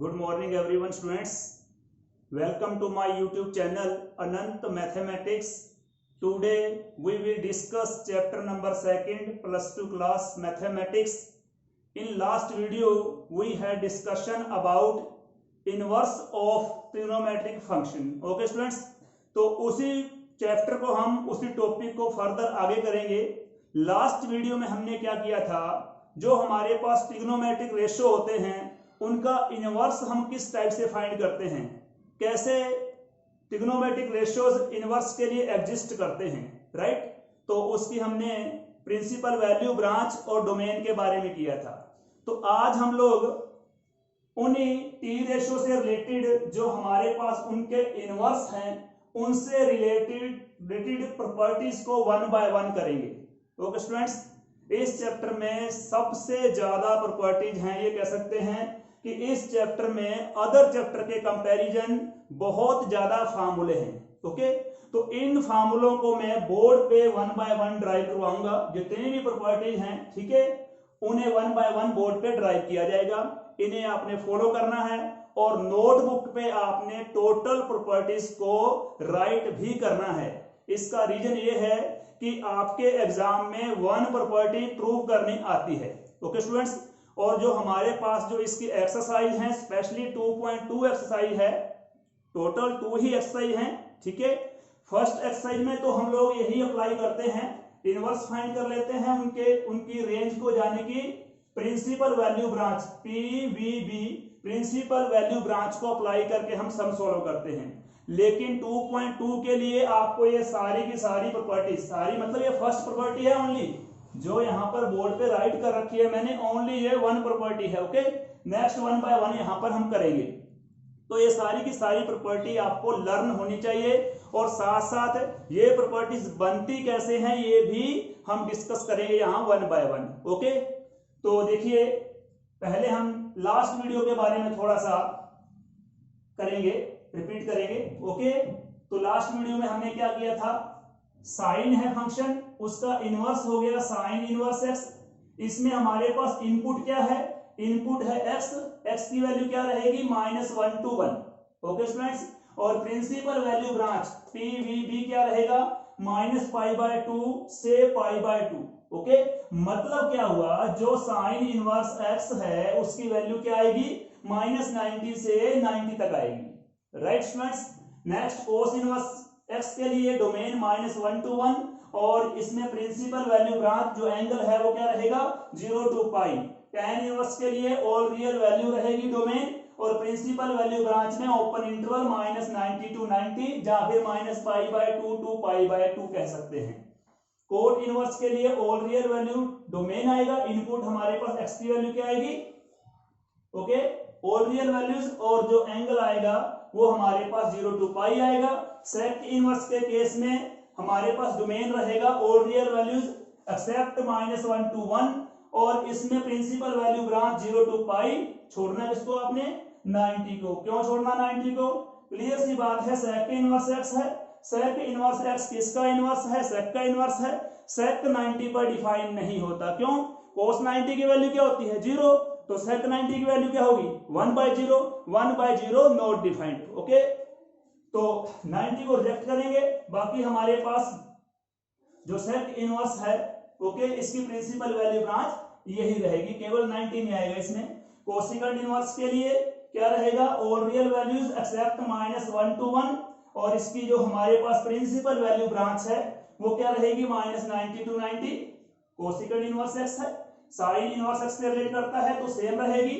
Good morning everyone students. Welcome to my YouTube channel Anant Mathematics. Today we will discuss chapter number 2 plus 2 class mathematics. In last video we had discussion about inverse of trigonometric function. Okay students, तो उसी chapter को हम उसी topic को further आगे करेंगे. Last video में हमने क्या किया था, जो हमारे पास ट्रिग्नोमेट्रिक रेशियो होते हैं उनका इनवर्स हम किस टाइप से फाइंड करते हैं, कैसे ट्रिग्नोमेट्रिक रेशियोज इनवर्स के लिए एग्जिस्ट करते हैं, राइट. तो उसकी हमने प्रिंसिपल, वैल्यू, ब्रांच और डोमेन के बारे में किया था. तो आज हम लोग उन्हीं टी रेशियो से रिलेटेड जो हमारे पास उनके इनवर्स हैं उनसे रिलेटेड प्रॉपर्टीज को वन बाय वन करेंगे. ओके स्टूडेंट्स, इस चैप्टर में सबसे ज्यादा प्रॉपर्टीज हैं, ये कह सकते हैं कि इस चैप्टर में अदर चैप्टर के कंपैरिजन बहुत ज्यादा फार्मूले हैं. ओके, तो इन फार्मूलों को मैं बोर्ड पे वन बाय वन ड्राइव करवाऊंगा. जितनी भी प्रॉपर्टीज हैं, ठीक है, उन्हें वन बाय वन बोर्ड पे ड्राइव किया जाएगा. इन्हें आपने फॉलो करना है और नोटबुक पे आपने टोटल प्रॉपर्टीज को राइट भी करना है. इसका रीजन ये है कि आपके एग्जाम में वन प्रॉपर्टी प्रूव करनी आती है. ओके स्टूडेंट्स, और जो हमारे पास जो इसकी एक्सरसाइज है, स्पेशली 2.2 एक्सरसाइज है, टोटल 2 ही एक्सरसाइज हैं, ठीक है. फर्स्ट एक्सरसाइज में तो हम लोग यही अप्लाई करते हैं, इनवर्स फाइंड कर लेते हैं उनकी रेंज को जाने की principal value branch PVB, principal value branch को अप्लाई करके हम सम सॉल्व करते हैं. लेकिन 2.2 के लिए आपको ये सारी की सारी प्रॉपर्टी, सारी मतलब ये फर्स्ट प्रॉपर्टी है ओनली, जो यहाँ पर बोर्ड पे राइट कर रखी है मैंने, ओनली ये वन प्रॉपर्टी है. Okay, next one by one यहाँ पर हम करेंगे. तो ये सारी की सारी प्रॉपर्टी आपको लर्न होनी चाहिए और साथ साथ ये प्रॉपर्टीज बनती कैसे हैं ये भी हम डिस्कस करेंगे यहाँ वन बाय वन. ओके, तो देखिए, पहले हम लास्ट वीडियो के बारे में थोड़ा सा करेंगे, रिपीट करेंगे. ओके, तो लास्ट वीडियो में हमने क्या किया था, साइन है फंक्शन, उसका इनवर्स हो गया साइन इनवर्स एक्स. इसमें हमारे पास इनपुट क्या है, इनपुट है एक्स, एक्स की वैल्यू क्या रहेगी -1 to 1. ओके स्टूडेंट्स, और प्रिंसिपल वैल्यू ब्रांच पीवीबी क्या रहेगा -π/2 से π/2. ओके, मतलब क्या हुआ, जो साइन इनवर्स एक्स है उसकी वैल्यू क्या आएगी -90 से 90 तक आएगी, राइट स्टूडेंट्स. नेक्स्ट कोस इनवर्स एक्स के लिए डोमेन -1 to 1 और इसमें प्रिंसिपल वैल्यू ब्रांच जो एंगल है वो क्या रहेगा 0 to π. tan इनवर्स के लिए ऑल रियल वैल्यू रहेगी डोमेन और प्रिंसिपल वैल्यू ब्रांच में ओपन इंटरवल -90 to 90 या फिर -π/2 to π/2 कह सकते हैं. कोट इनवर्स के लिए ऑल रियल वैल्यू डोमेन आएगा, इनपुट हमारे पास एक्स की वैल्यू क्या आएगी, ओके, ऑल रियल वैल्यूज, और जो एंगल आएगा वो हमारे पास 0 to π आएगा. सेक इनवर्स के केस में हमारे पास डोमेन रहेगा all real values except -1 to 1 और इसमें प्रिंसिपल वैल्यू ब्रांच 0 to π. छोड़ना किसको आपने, 90 को. क्यों छोड़ना 90 को, क्लियर सी बात है, सेक इनवर्स एक्स है, सेक इनवर्स एक्स किसका इनवर्स है, सेक का इनवर्स है. सेक 90 पर डिफाइन नहीं होता, क्यों, कोस 90 की वैल्यू क्या होती है 0, तो सेक 90 की वैल्यू क्या होगी 1/0, 1/0 नॉट डिफाइंड. ओके, तो 90 को रिजेक्ट करेंगे. बाकी हमारे पास जो सेक इनवर्स है, ओके, इसकी प्रिंसिपल वैल्यू ब्रांच यही रहेगी, केवल 90 नहीं आएगा इसमें. कोसेकेंड इनवर्स के लिए क्या रहेगा, all real values except -1 to 1 और इसकी जो हमारे पास प्रिंसिपल वैल्यू ब्रांच है वो क्या रहेगी -90 to 90. कोसेकेंड इनवर्स एक्स है, साइन इनवर्स एक्स से रिलेट करता है तो सेम रहेगी.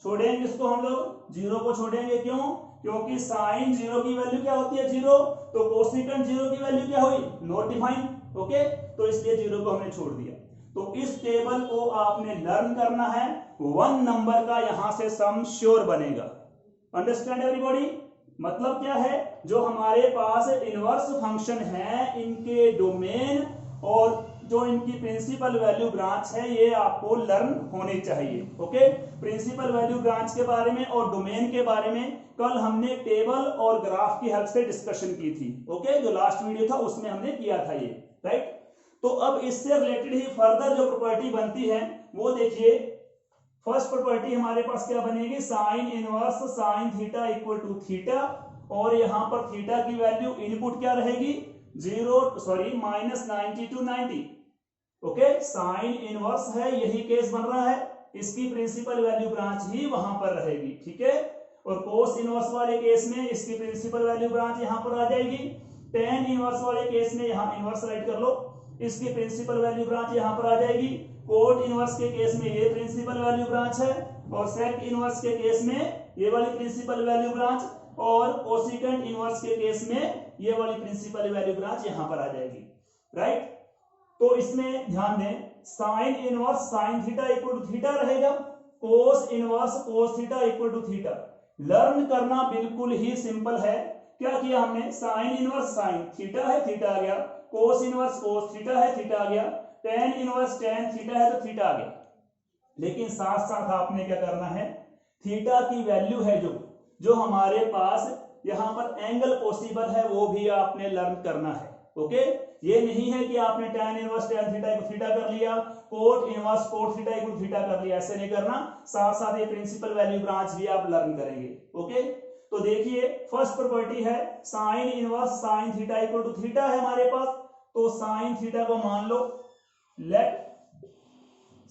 छोड़ेंगे इसको हम लोग, 0 को छोड़ेंगे, क्यों, क्योंकि साइन 0 की वैल्यू क्या होती है 0, तो कोसेकेंट 0 की वैल्यू क्या हुई नॉट डिफाइंड. ओके, तो इसलिए 0 को हमने छोड़ दिया. तो इस टेबल को आपने लर्न करना है, 1 नंबर का यहां से सम श्योर बनेगा. अंडरस्टैंड एवरीबॉडी, मतलब क्या है, जो हमारे पास इनवर्स फंक्शन है इनके डोमेन और जो इनकी प्रिंसिपल वैल्यू ब्रांच है ये आपको लर्न होनी चाहिए. ओके, प्रिंसिपल वैल्यू ब्रांच के बारे में और डोमेन के बारे में कल हमने टेबल और ग्राफ की हेल्प से डिस्कशन की थी. ओके, जो लास्ट वीडियो था उसमें हमने किया था ये, राइट. तो अब इससे रिलेटेड ही फर्दर जो प्रॉपर्टी बनती है वो देखिए, फर्स्ट प्रॉपर्टी हमारे पास क्या बनेगी, sine inverse sine theta equal to theta, और यहां पर थीटा की वैल्यू इनपुट क्या रहेगी, -90 to 90। ओके, साइन इनवर्स है, यही केस बन रहा है, इसकी प्रिंसिपल वैल्यू ब्रांच ही वहां पर रहेगी, ठीक है। और कोस इनवर्स वाले केस में इसकी प्रिंसिपल वैल्यू ब्रांच यहां पर आ जाएगी। टेन इनवर्स वाले केस में यहां इनवर्स राइट कर लो, इसकी प्रिंसिपल वैल्यू ब्रांच यहां पर आ जाएगी। कोट इनवर्स के केस में ये प्रिंसिपल वैल्यू ब्रांच है, और सेक इनवर्स के केस में ये वाली प्रिंसिपल वैल्यू ब्रांच, और कोसिकेंट इनवर्स के केस में ये वाली प्रिंसिपल वैल्यू ब्रांच यहां पर आ जाएगी, राइट। तो इसमें ध्यान दें, sine inverse sine theta equal to theta रहेगा, cos inverse cos theta equal to theta. Learn करना बिल्कुल ही सिंपल है। क्या किया हमने, साइन इनवर्स साइन थीटा है, थीटा आ गया, कोस इनवर्स कोस थीटा है, थीटा आ गया, टेन इनवर्स टेन थीटा है तो थीटा आ गया। लेकिन साथ साथ आपने क्या करना है, थीटा की वैल्यू है जो हमारे पास यहां पर एंगल पॉसिबल है वो भी आपने लर्न करना है। ओके, ये नहीं है कि आपने tan inverse tan theta equal theta कर लिया, cot inverse cot theta equal theta कर लिया, ऐसे नहीं करना। साथ साथ ये प्रिंसिपल वैल्यू ब्रांच भी आप लर्न करेंगे। ओके, तो देखिए फर्स्ट प्रॉपर्टी है sine inverse sine theta equal to theta है हमारे पास, तो साइन थीटा को मान लो, let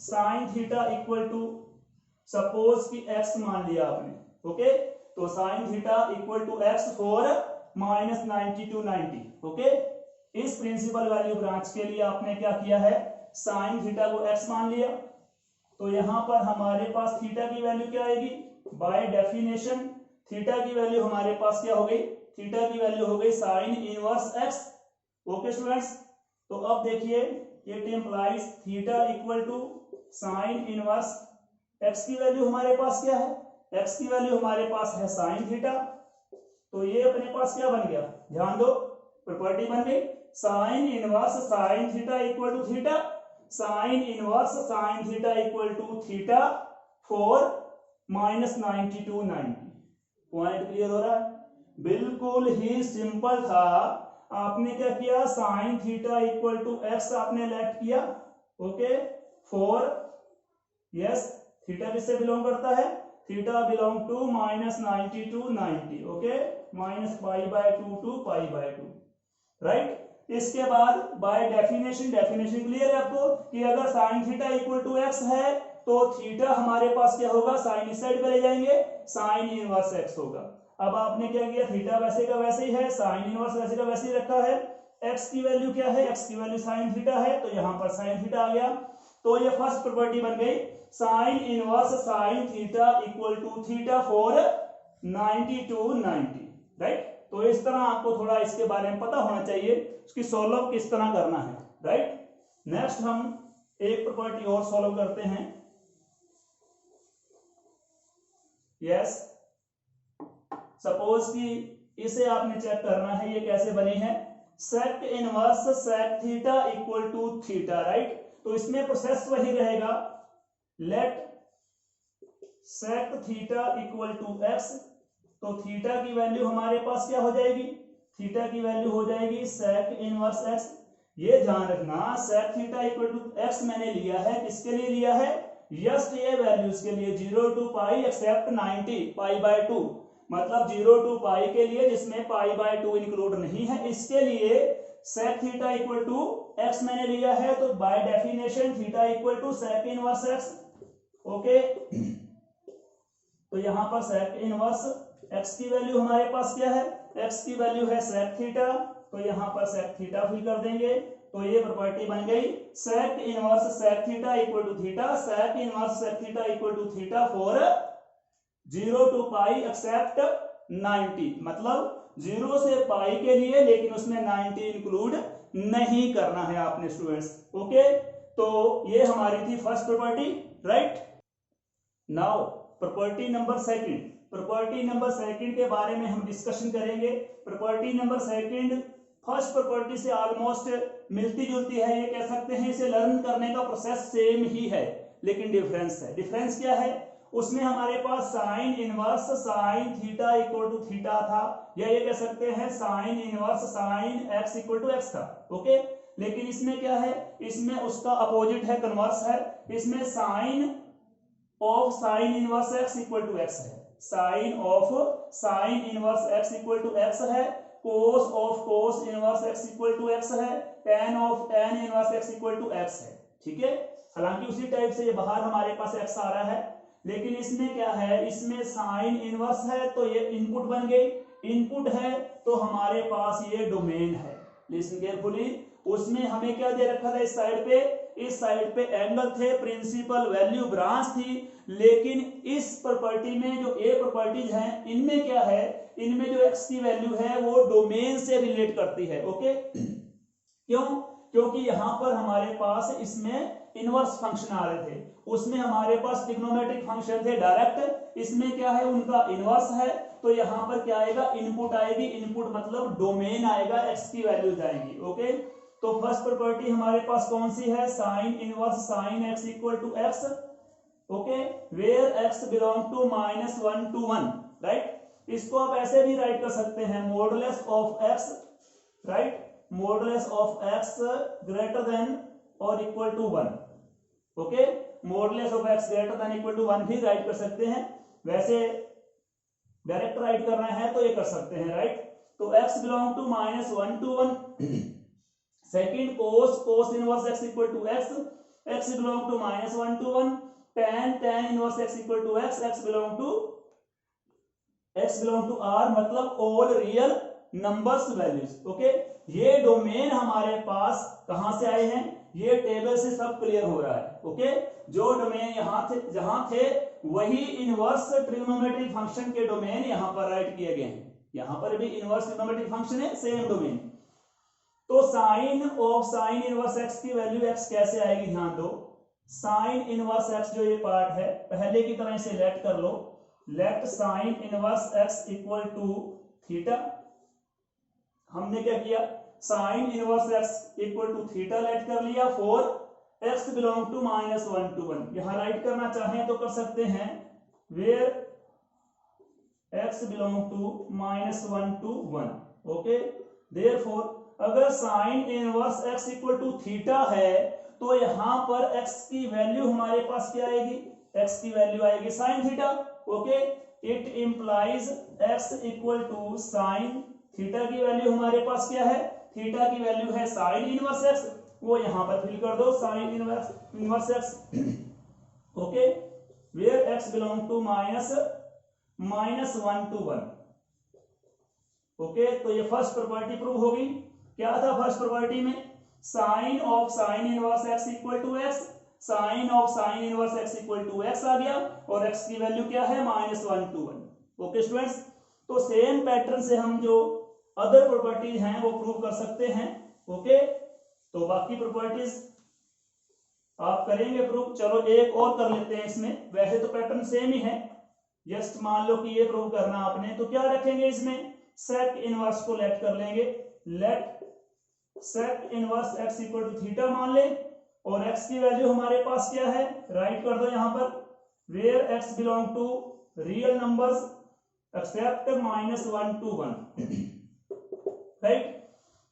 sine theta equal to, suppose कि x मान लिया आपने। ओके, तो sine theta equal to x for -90 to 90। Okay, इस प्रिंसिपल वैल्यू ब्रांच के लिए आपने क्या किया है, साइन थीटा को x मान लिया, तो यहां पर हमारे पास थीटा की वैल्यू क्या आएगी, बाय डेफिनेशन थीटा की वैल्यू हमारे पास क्या हो गई, थीटा की वैल्यू हो गई sine inverse x। Okay students, तो अब देखिए it implies theta equal to sine inverse x की वैल्यू हमारे पास क्या है, x की वैल्यू हमारे पास है साइन थीटा, तो ये अपने पास क्या बन गया, ध्यान दो, प्रॉपर्टी बन गई sine inverse sine theta equal to theta, sine inverse sine theta equal to theta for -90 to 90। Point clear हो रहा है, बिल्कुल ही सिंपल था। आपने क्या किया, sine theta equal to x आपने लेट किया, ओके, फॉर यस थीटा किससे बिलोंग करता है, theta belong to -90 to 90। Okay, -π/2 to π/2, right. इसके बाद बाय डेफिनेशन, डेफिनेशन क्लियर है आपको कि अगर sine theta equal to x है तो थीटा हमारे पास क्या होगा, साइन इस साइड पे ले जाएंगे, साइन इनवर्स एक्स होगा। अब आपने क्या किया, थीटा वैसे का वैसे ही है, साइन इनवर्स वैसे का वैसे ही रखा है, एक्स की वैल्यू क्या है, एक्स की वैल्यू साइन थीटा है, तो यहां पर साइन थीटा आ गया। तो ये फर्स्ट प्रॉपर्टी बन गई sine inverse sine theta equal to theta for 90 to 90, right. तो इस तरह आपको थोड़ा इसके बारे में पता होना चाहिए, उसकी सॉल्व किस तरह करना है, राइट। नेक्स्ट हम एक प्रॉपर्टी और सॉल्व करते हैं। यस, सपोज कि इसे आपने चेक करना है, ये कैसे बनी है, sec inverse sec theta equal to theta, right. तो इसमें प्रोसेस वही रहेगा, let sec theta equal to x, तो थीटा की वैल्यू हमारे पास क्या हो जाएगी, थीटा की वैल्यू हो जाएगी सेक इनवर्स एक्स। ये ध्यान रखना sec theta equal to x मैंने लिया है, किसके लिए लिया है, जस्ट ये वैल्यूज के लिए 0 to π एक्सेप्ट 90 π/2, मतलब 0 to π के लिए जिसमें π/2 इंक्लूड नहीं है, इसके लिए sec theta equal to x मैंने लिया है, तो by definition theta equal to sec inverse x. Okay, तो यहां पर सेक इनवर्स एक्स की वैल्यू हमारे पास क्या है, एक्स की वैल्यू है सेक थीटा, तो यहां पर सेक थीटा फिल कर देंगे, तो ये प्रॉपर्टी बन गई sec inverse sec theta equal to theta, sec inverse sec theta equal to theta for 0 to π except 90, मतलब 0 से π के लिए, लेकिन उसमें 90 इंक्लूड नहीं करना है आपने स्टूडेंट्स। ओके, तो ये हमारी थी first property, right. Now property number second, property number second के बारे में हम डिस्कशन करेंगे। Property number second first property से ऑलमोस्ट मिलती जुलती है, ये कह सकते हैं, इसे लर्न करने का प्रोसेस सेम ही है, लेकिन डिफरेंस है। डिफरेंस क्या है, उसमें हमारे पास sine inverse sine theta equal to theta था, या ये कह सकते हैं sine inverse sine x equal to x था। ओके, लेकिन इसमें क्या है, इसमें उसका अपोजिट है, कन्वर्स है। इसमें sine of sine inverse x equal to x है, sine of sine inverse x equal to x है, cos of cos inverse x equal to x है, tan of tan inverse x equal to x है। ठीक है, हालांकि उसी type से ये बाहर हमारे पास एक्स आ रहा है, लेकिन इसमें क्या है, इसमें साइन इनवर्स है तो ये इनपुट बन गई, इनपुट है तो हमारे पास ये डोमेन है। लिसन केयरफुली, उसमें हमें क्या दे रखा था इस साइड पे एंगल थे, प्रिंसिपल वैल्यू ब्रांच थी, लेकिन इस प्रॉपर्टी में जो ए प्रॉपर्टीज हैं इनमें क्या है, इनमें जो एक्स की वैल्यू है वो डोमेन से रिलेट करती है। ओके, क्यों? क्योंकि यहां पर हमारे पास इसमें इनवर्स फंक्शन आ रहे थे, उसमें हमारे पास ट्रिग्नोमेट्रिक फंक्शन थे डायरेक्ट, इसमें क्या है उनका इनवर्स है, तो यहां पर क्या आएगा, इनपुट आएगी, इनपुट मतलब डोमेन आएगा, एक्स की वैल्यूज आएंगी। ओके, तो फर्स्ट प्रॉपर्टी हमारे पास कौन सी है, sine inverse sine x equal to x. Okay, where x belong to -1 to 1, right. इसको आप ऐसे भी राइट कर सकते हैं, modulus of x, right, modulus of x greater than और equal to 1। Okay, modulus of x greater than equal to 1 भी write कर सकते हैं, वैसे डायरेक्ट राइट करना है तो ये कर सकते हैं, राइट। तो x belong to -1 to 1, second cos inverse x equal to x belong to -1 to 1, tan inverse x equal to x belong to r, मतलब all real numbers values. Okay, ये डोमेन हमारे पास कहां से आए हैं, ये टेबल से सब क्लियर हो रहा है। ओके, जो डोमेन जहां थे वही इनवर्स ट्रिग्नोमेट्रिक फंक्शन के डोमेन यहां पर राइट किए गए हैं, यहां पर भी इनवर्स ट्रिग्नोमेट्रिक फंक्शन है, सेम डोमेन। तो sine of sine inverse x की वैल्यू एक्स कैसे आएगी, ध्यान दो, साइन इनवर्स एक्स जो ये पार्ट है पहले की तरह से लेट कर लो, let sine inverse x equal to theta. हमने क्या किया, sine inverse x equal to theta let कर लिया for x belong to -1 to 1। यहां राइट करना चाहें तो कर सकते हैं, where x belong to -1 to 1। Okay, therefore अगर sine inverse x equal to theta है तो यहां पर एक्स की वैल्यू हमारे पास क्या आएगी, एक्स की वैल्यू आएगी sine theta. Okay, it implies x equal to sine theta की वैल्यू हमारे पास क्या है, थीटा की वैल्यू है साइन इनवर्स एक्स, वो यहां पर फिल कर दो, sine inverse x. Okay, where x belong to -1 to 1। Okay, तो ये फर्स्ट प्रॉपर्टी प्रूव होगी। क्या था फर्स्ट प्रॉपर्टी में, sine of sine inverse x equal to x, sine of sine inverse x equal to x आ गया, और x की वैल्यू क्या है, -1 to 1। ओके स्टूडेंट्स, तो सेम पैटर्न से हम जो अदर प्रॉपर्टीज हैं वो प्रूव कर सकते हैं। ओके, तो बाकी प्रॉपर्टीज आप करेंगे प्रूव, चलो एक और कर लेते हैं इसमें, वैसे तो पैटर्न सेम ही है, जस्ट मान लो कि ये प्रूव करना आपने, तो क्या रखेंगे इसमें, सेक इनवर्स को लेट कर लेंगे, let sec inverse x equal to theta मान ले, और एक्स की वैल्यू हमारे पास क्या है, राइट कर दो यहां पर, where x belong to real numbers except -1 to 1, right.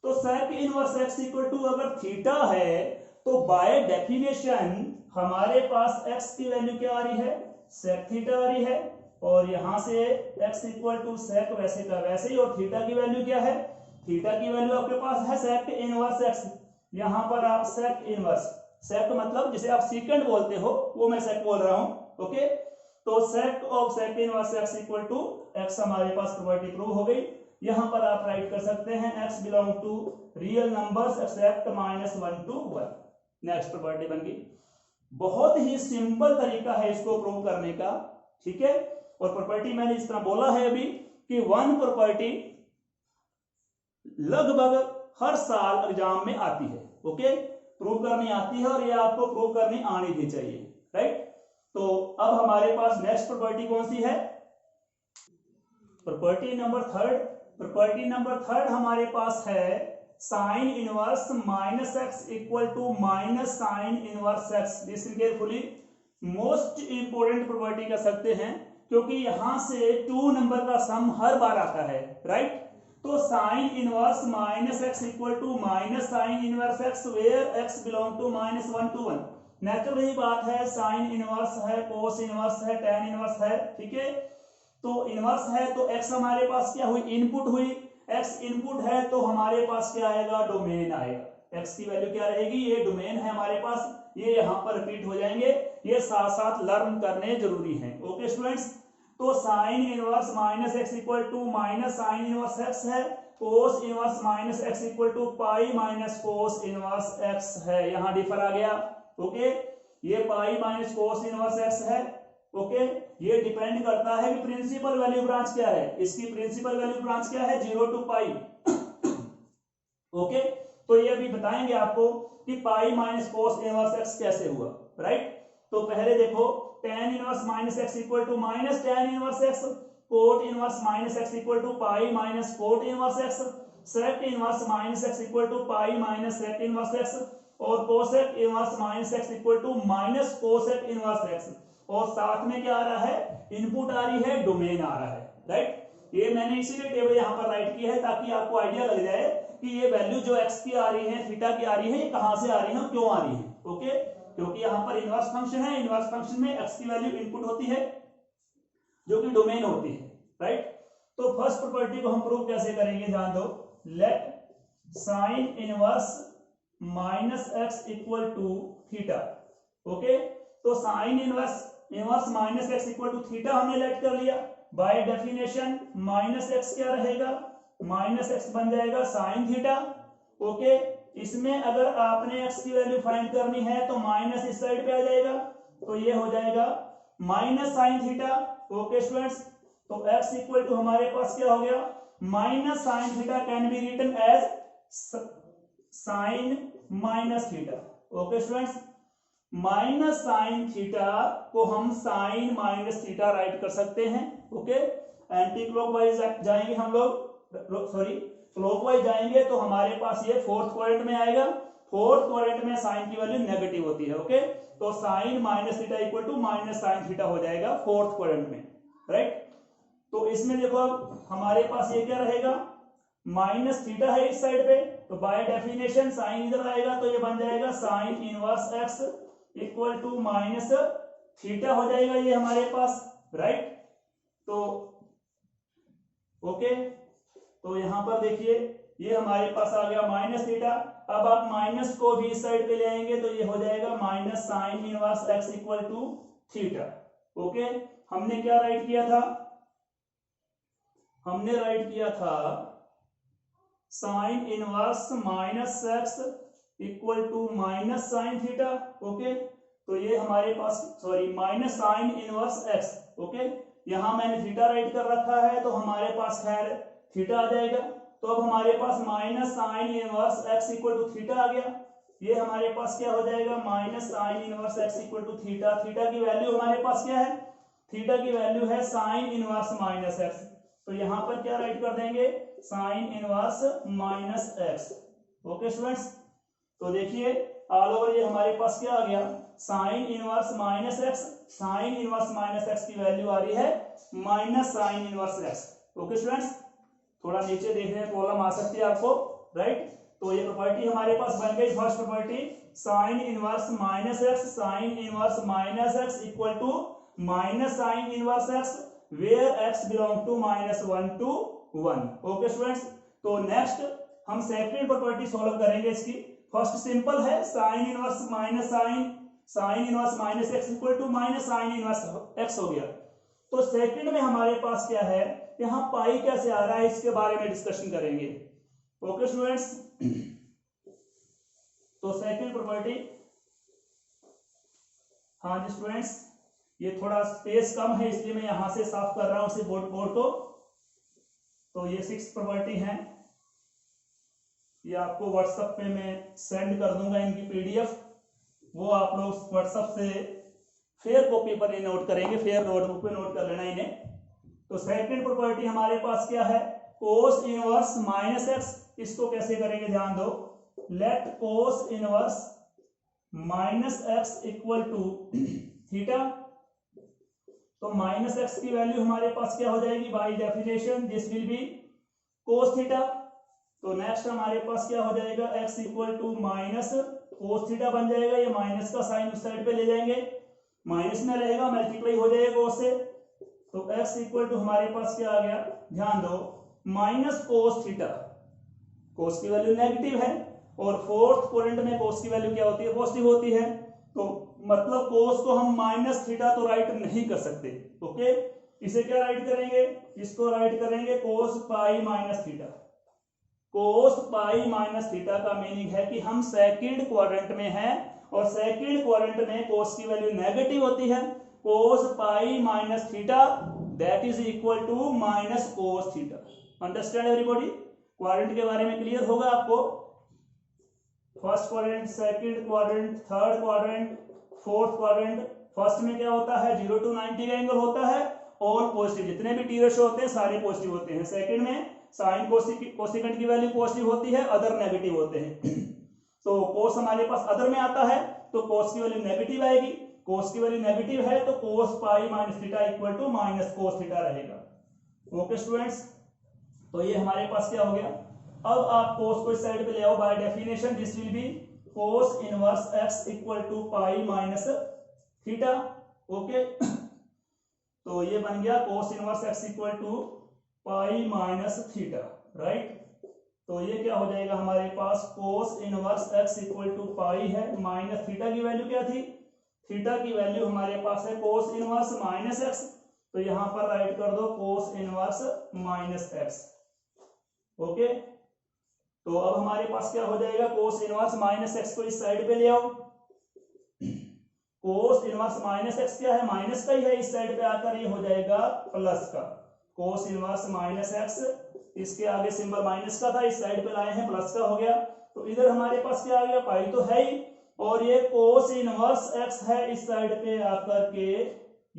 तो sec inverse x equal to अगर थीटा है तो बाय डेफिनेशन हमारे पास एक्स की वैल्यू क्या आ रही है, सेक थीटा आ रही है, और यहां से एक्स इक्वल टू सेक वैसे का वैसे ही, और थीटा की वैल्यू क्या है, थीटा की वैल्यू आपके पास है सेक इनवर्स एक्स, यहां पर आप सेक इनवर्स, सेक मतलब जिसे आप सीकेंड बोलते हो वो मैं सेक बोल रहा हूं। ओके, तो sec of sec inverse x equal to x हमारे पास प्रॉपर्टी प्रूव हो गई। यहां पर आप राइट कर सकते हैं, x belong to real numbers except -1 to 1। Next property बन गई। बहुत ही सिंपल तरीका है इसको प्रूव करने का, ठीक है। और प्रॉपर्टी मैंने इस तरह बोला है अभी कि वन प्रॉपर्टी लगभग हर साल एग्जाम में आती है। ओके, प्रूव करनी आती है और ये आपको प्रूव करनी आनी भी चाहिए, राइट। तो अब हमारे पास नेक्स्ट प्रॉपर्टी कौन सी है, property number third. Property number third हमारे पास है sine inverse -x equal to -sine inverse x। Listen carefully, most important property कह सकते हैं, क्योंकि यहां से 2 नंबर का सम हर बार आता है, राइट। तो sine inverse -x equal to -sine inverse x where x belong to -1 to 1। Natural ही बात है, साइन इनवर्स है, कोस इनवर्स है, टेन इनवर्स है, ठीक है। तो इनवर्स है तो x हमारे पास क्या हुई, इनपुट हुई, x इनपुट है तो हमारे पास क्या आएगा, डोमेन आएगा। x की वैल्यू क्या रहेगी, ये डोमेन है हमारे पास, ये यहाँ पर रिपीट हो जाएंगे, ये साथ साथ लर्न करने जरूरी है। ओके स्टूडेंट्स, तो sine inverse minus x equal to minus sine inverse x है, cos inverse minus x equal to pi minus cos inverse x है, यहाँ डिफर आ गया। ओके, ये pi minus cos inverse x है। ओके, ये depend करता है कि प्रिंसिपल वैल्यू ब्रांच क्या है, इसकी प्रिंसिपल वैल्यू ब्रांच क्या है, 0 टू पाई। ओके, तो ये अभी बताएंगे आपको कि pi minus cos inverse x कैसे हुआ, राइट। तो पहले देखो, tan inverse minus x equal to minus tan inverse x, cot inverse minus x equal to pi minus cot inverse x, sec inverse minus x equal to pi minus sec inverse x, और cosec inverse minus x equal to minus cosec inverse x, और साथ में क्या आ रहा है, input आ रही है, डोमेन आ रहा है, राइट। ये मैंने इसीलिए टेबल यहाँ पर राइट की है ताकि आपको आइडिया लग जाए कि ये वैल्यू जो x की आ रही है, थीटा की आ रही है, ये कहां से आ रही है, क्यों आ रही है। ओके, क्योंकि यहाँ पर इनवर्स फंक्शन है, इनवर्स फंक्शन में x की वैल्यू इनपुट होती है जो कि डोमेन होती है, राइट। तो फर्स्ट प्रॉपर्टी को हम प्रूव कैसे करेंगे, ध्यान दो, let sine inverse minus x equal to theta. Okay, तो sine inverse minus x equal to theta हमने लेट कर लिया। बाय डेफिनेशन माइनस एक्स क्या रहेगा, माइनस एक्स बन जाएगा साइन थीटा। ओके, इसमें अगर आपने x की वैल्यू फाइंड करनी है तो माइनस इस साइड पे आ जाएगा, तो ये हो जाएगा minus sine theta. Okay students, तो x इक्वल टू हमारे पास क्या हो गया, minus sine theta can be written as sine minus theta. Okay students, minus sine theta को हम साइन माइनस थीटा राइट कर सकते हैं। ओके, एंटी क्लॉकवाइज जाएंगे हम लोग, सॉरी क्लॉकवाइज जाएंगे तो हमारे पास ये फोर्थ क्वाड्रेंट में आएगा, फोर्थ क्वाड्रेंट में साइन की वैल्यू नेगेटिव होती है। ओके, तो sine minus theta equal to minus sine theta हो जाएगा फोर्थ क्वाड्रेंट में, राइट। तो इसमें देखो अब हमारे पास ये क्या रहेगा, माइनस थीटा है इस साइड पे, तो बाय डेफिनेशन साइन इधर आएगा तो ये बन जाएगा sine inverse x equal to minus theta हो जाएगा ये हमारे पास, राइट। तो ओके, तो यहां पर देखिए ये हमारे पास आ गया माइनस थीटा। अब आप माइनस को भी इस साइड पे ले आएंगे तो ये हो जाएगा minus sine inverse x equal to theta. Okay, हमने क्या राइट किया था, हमने राइट किया था sine inverse minus x equal to minus sine theta. Okay, तो ये हमारे पास, sorry, minus sine inverse x. Okay, यहां मैंने थीटा राइट कर रखा है तो हमारे पास खैर थीटा आ जाएगा। तो अब हमारे पास minus sine inverse x equal to theta आ गया, ये हमारे पास क्या हो जाएगा, minus sine inverse x equal to theta. Theta की वैल्यू हमारे पास क्या है, थीटा की वैल्यू है साइन इनवर्स माइनस एक्स, तो यहां पर क्या राइट कर देंगे, sign inverse minus x. Okay students, तो देखिए ऑल ओवर ये हमारे पास क्या आ गया, sine inverse minus x, sine inverse minus x की वैल्यू आ रही है minus sine inverse x. Okay students, थोड़ा नीचे देख रहे हैं, प्रॉब्लम आ सकती है आपको, राइट। तो ये प्रॉपर्टी हमारे पास बन गई, first property sine inverse minus x, sine inverse minus x equal to minus sine inverse x where x belong to minus 1 to 1। Okay students, तो नेक्स्ट हम सेकंड प्रॉपर्टी सॉल्व करेंगे इसकी। फर्स्ट सिंपल है, sine inverse minus sine inverse minus x equal to minus sine inverse x हो गया। तो second में हमारे पास क्या है, यहाँ पाई कैसे आ रहा है इसके बारे में डिस्कशन करेंगे। ओके स्टूडेंट्स, तो सेकंड प्रॉपर्टी, हाँ जी स्टूडेंट्स, ये थोड़ा स्पेस कम है इसलिए मैं यहां से साफ कर रहा हूं इसे बोर्ड को। तो ये 6 प्रॉपर्टी है, ये आपको व्हाट्सएप पे मैं सेंड कर दूंगा इनकी पीडीएफ, वो आप लोग व्हाट्सएप से फेयर कॉपी पर नोट करेंगे, फेयर नोटबुक पे नोट कर लेना इन्हें। तो सेकंड प्रॉपर्टी हमारे पास क्या है, कोस इनवर्स माइनस एक्स, इसको कैसे करेंगे ध्यान दो, let cos inverse minus x equal to theta. तो माइनस एक्स की वैल्यू हमारे पास क्या हो जाएगी, by definition this will be cos theta. तो नेक्स्ट हमारे पास क्या हो जाएगा, x equal to minus cos theta बन जाएगा, ये माइनस का साइन उस साइड पे ले जाएंगे, माइनस में रहेगा, मल्टीप्लाई हो जाएगा कोस से, तो x इक्वल टू हमारे पास क्या आ गया, ध्यान दो, माइनस कोस थीटा, कोस की वैल्यू नेगेटिव है और फोर्थ क्वाड्रेंट में कोस की वैल्यू क्या होती है, पॉजिटिव होती है, तो मतलब कोस को हम माइनस थीटा तो राइट नहीं कर सकते। ओके, इसे क्या राइट करेंगे, इसको राइट करेंगे कोस पाई माइनस थीटा। कोस पाई माइनस थीटा का मीनिंग है कि हम सेकंड क्वाड्रेंट में हैं और सेकंड क्वाड्रेंट में कोस की वैल्यू नेगेटिव होती है, cos pi minus theta that is equal to minus cos theta. Understand everybody, quadrant के बारे में क्लियर होगा आपको, first quadrant, second quadrant, third quadrant, fourth quadrant. First में क्या होता है, 0 to 90 का एंगल होता है, ऑल पॉजिटिव, जितने भी टी रेशो होते हैं सारे पॉजिटिव होते हैं। सेकंड में साइन कोसेकेंट की वैल्यू पॉजिटिव होती है, अदर नेगेटिव होते हैं। तो कोस हमारे पास अदर में आता है तो कोस की वैल्यू नेगेटिव आएगी, कोस की वैल्यू नेगेटिव है तो cos pi minus theta equal to minus cos theta रहेगा। ओके स्टूडेंट्स, तो ये हमारे पास क्या हो गया, अब आप कोस को इस साइड पे ले आओ, by definition this will be cos inverse x equal to pi minus theta. Okay, तो ये बन गया cos inverse x equal to pi minus theta, right. तो ये क्या हो जाएगा हमारे पास, cos inverse x equal to pi है, माइनस थीटा की वैल्यू क्या थी, थीटा की वैल्यू हमारे पास है कोस इनवर्स माइनस x, तो यहां पर राइट कर दो कोस इनवर्स माइनस x। ओके, तो अब हमारे पास क्या हो जाएगा, कोस इनवर्स माइनस x को इस साइड पे ले आओ, कोस इनवर्स माइनस x क्या है, माइनस का ही है, इस साइड पे आकर ये हो जाएगा प्लस का, कोस इनवर्स माइनस x, इसके आगे सिंबल माइनस का था, इस साइड पे लाए हैं प्लस का हो गया, तो इधर हमारे पास क्या आ गया, पाई तो है ही, और ये कोस इनवर्स x है, इस साइड पे आकर के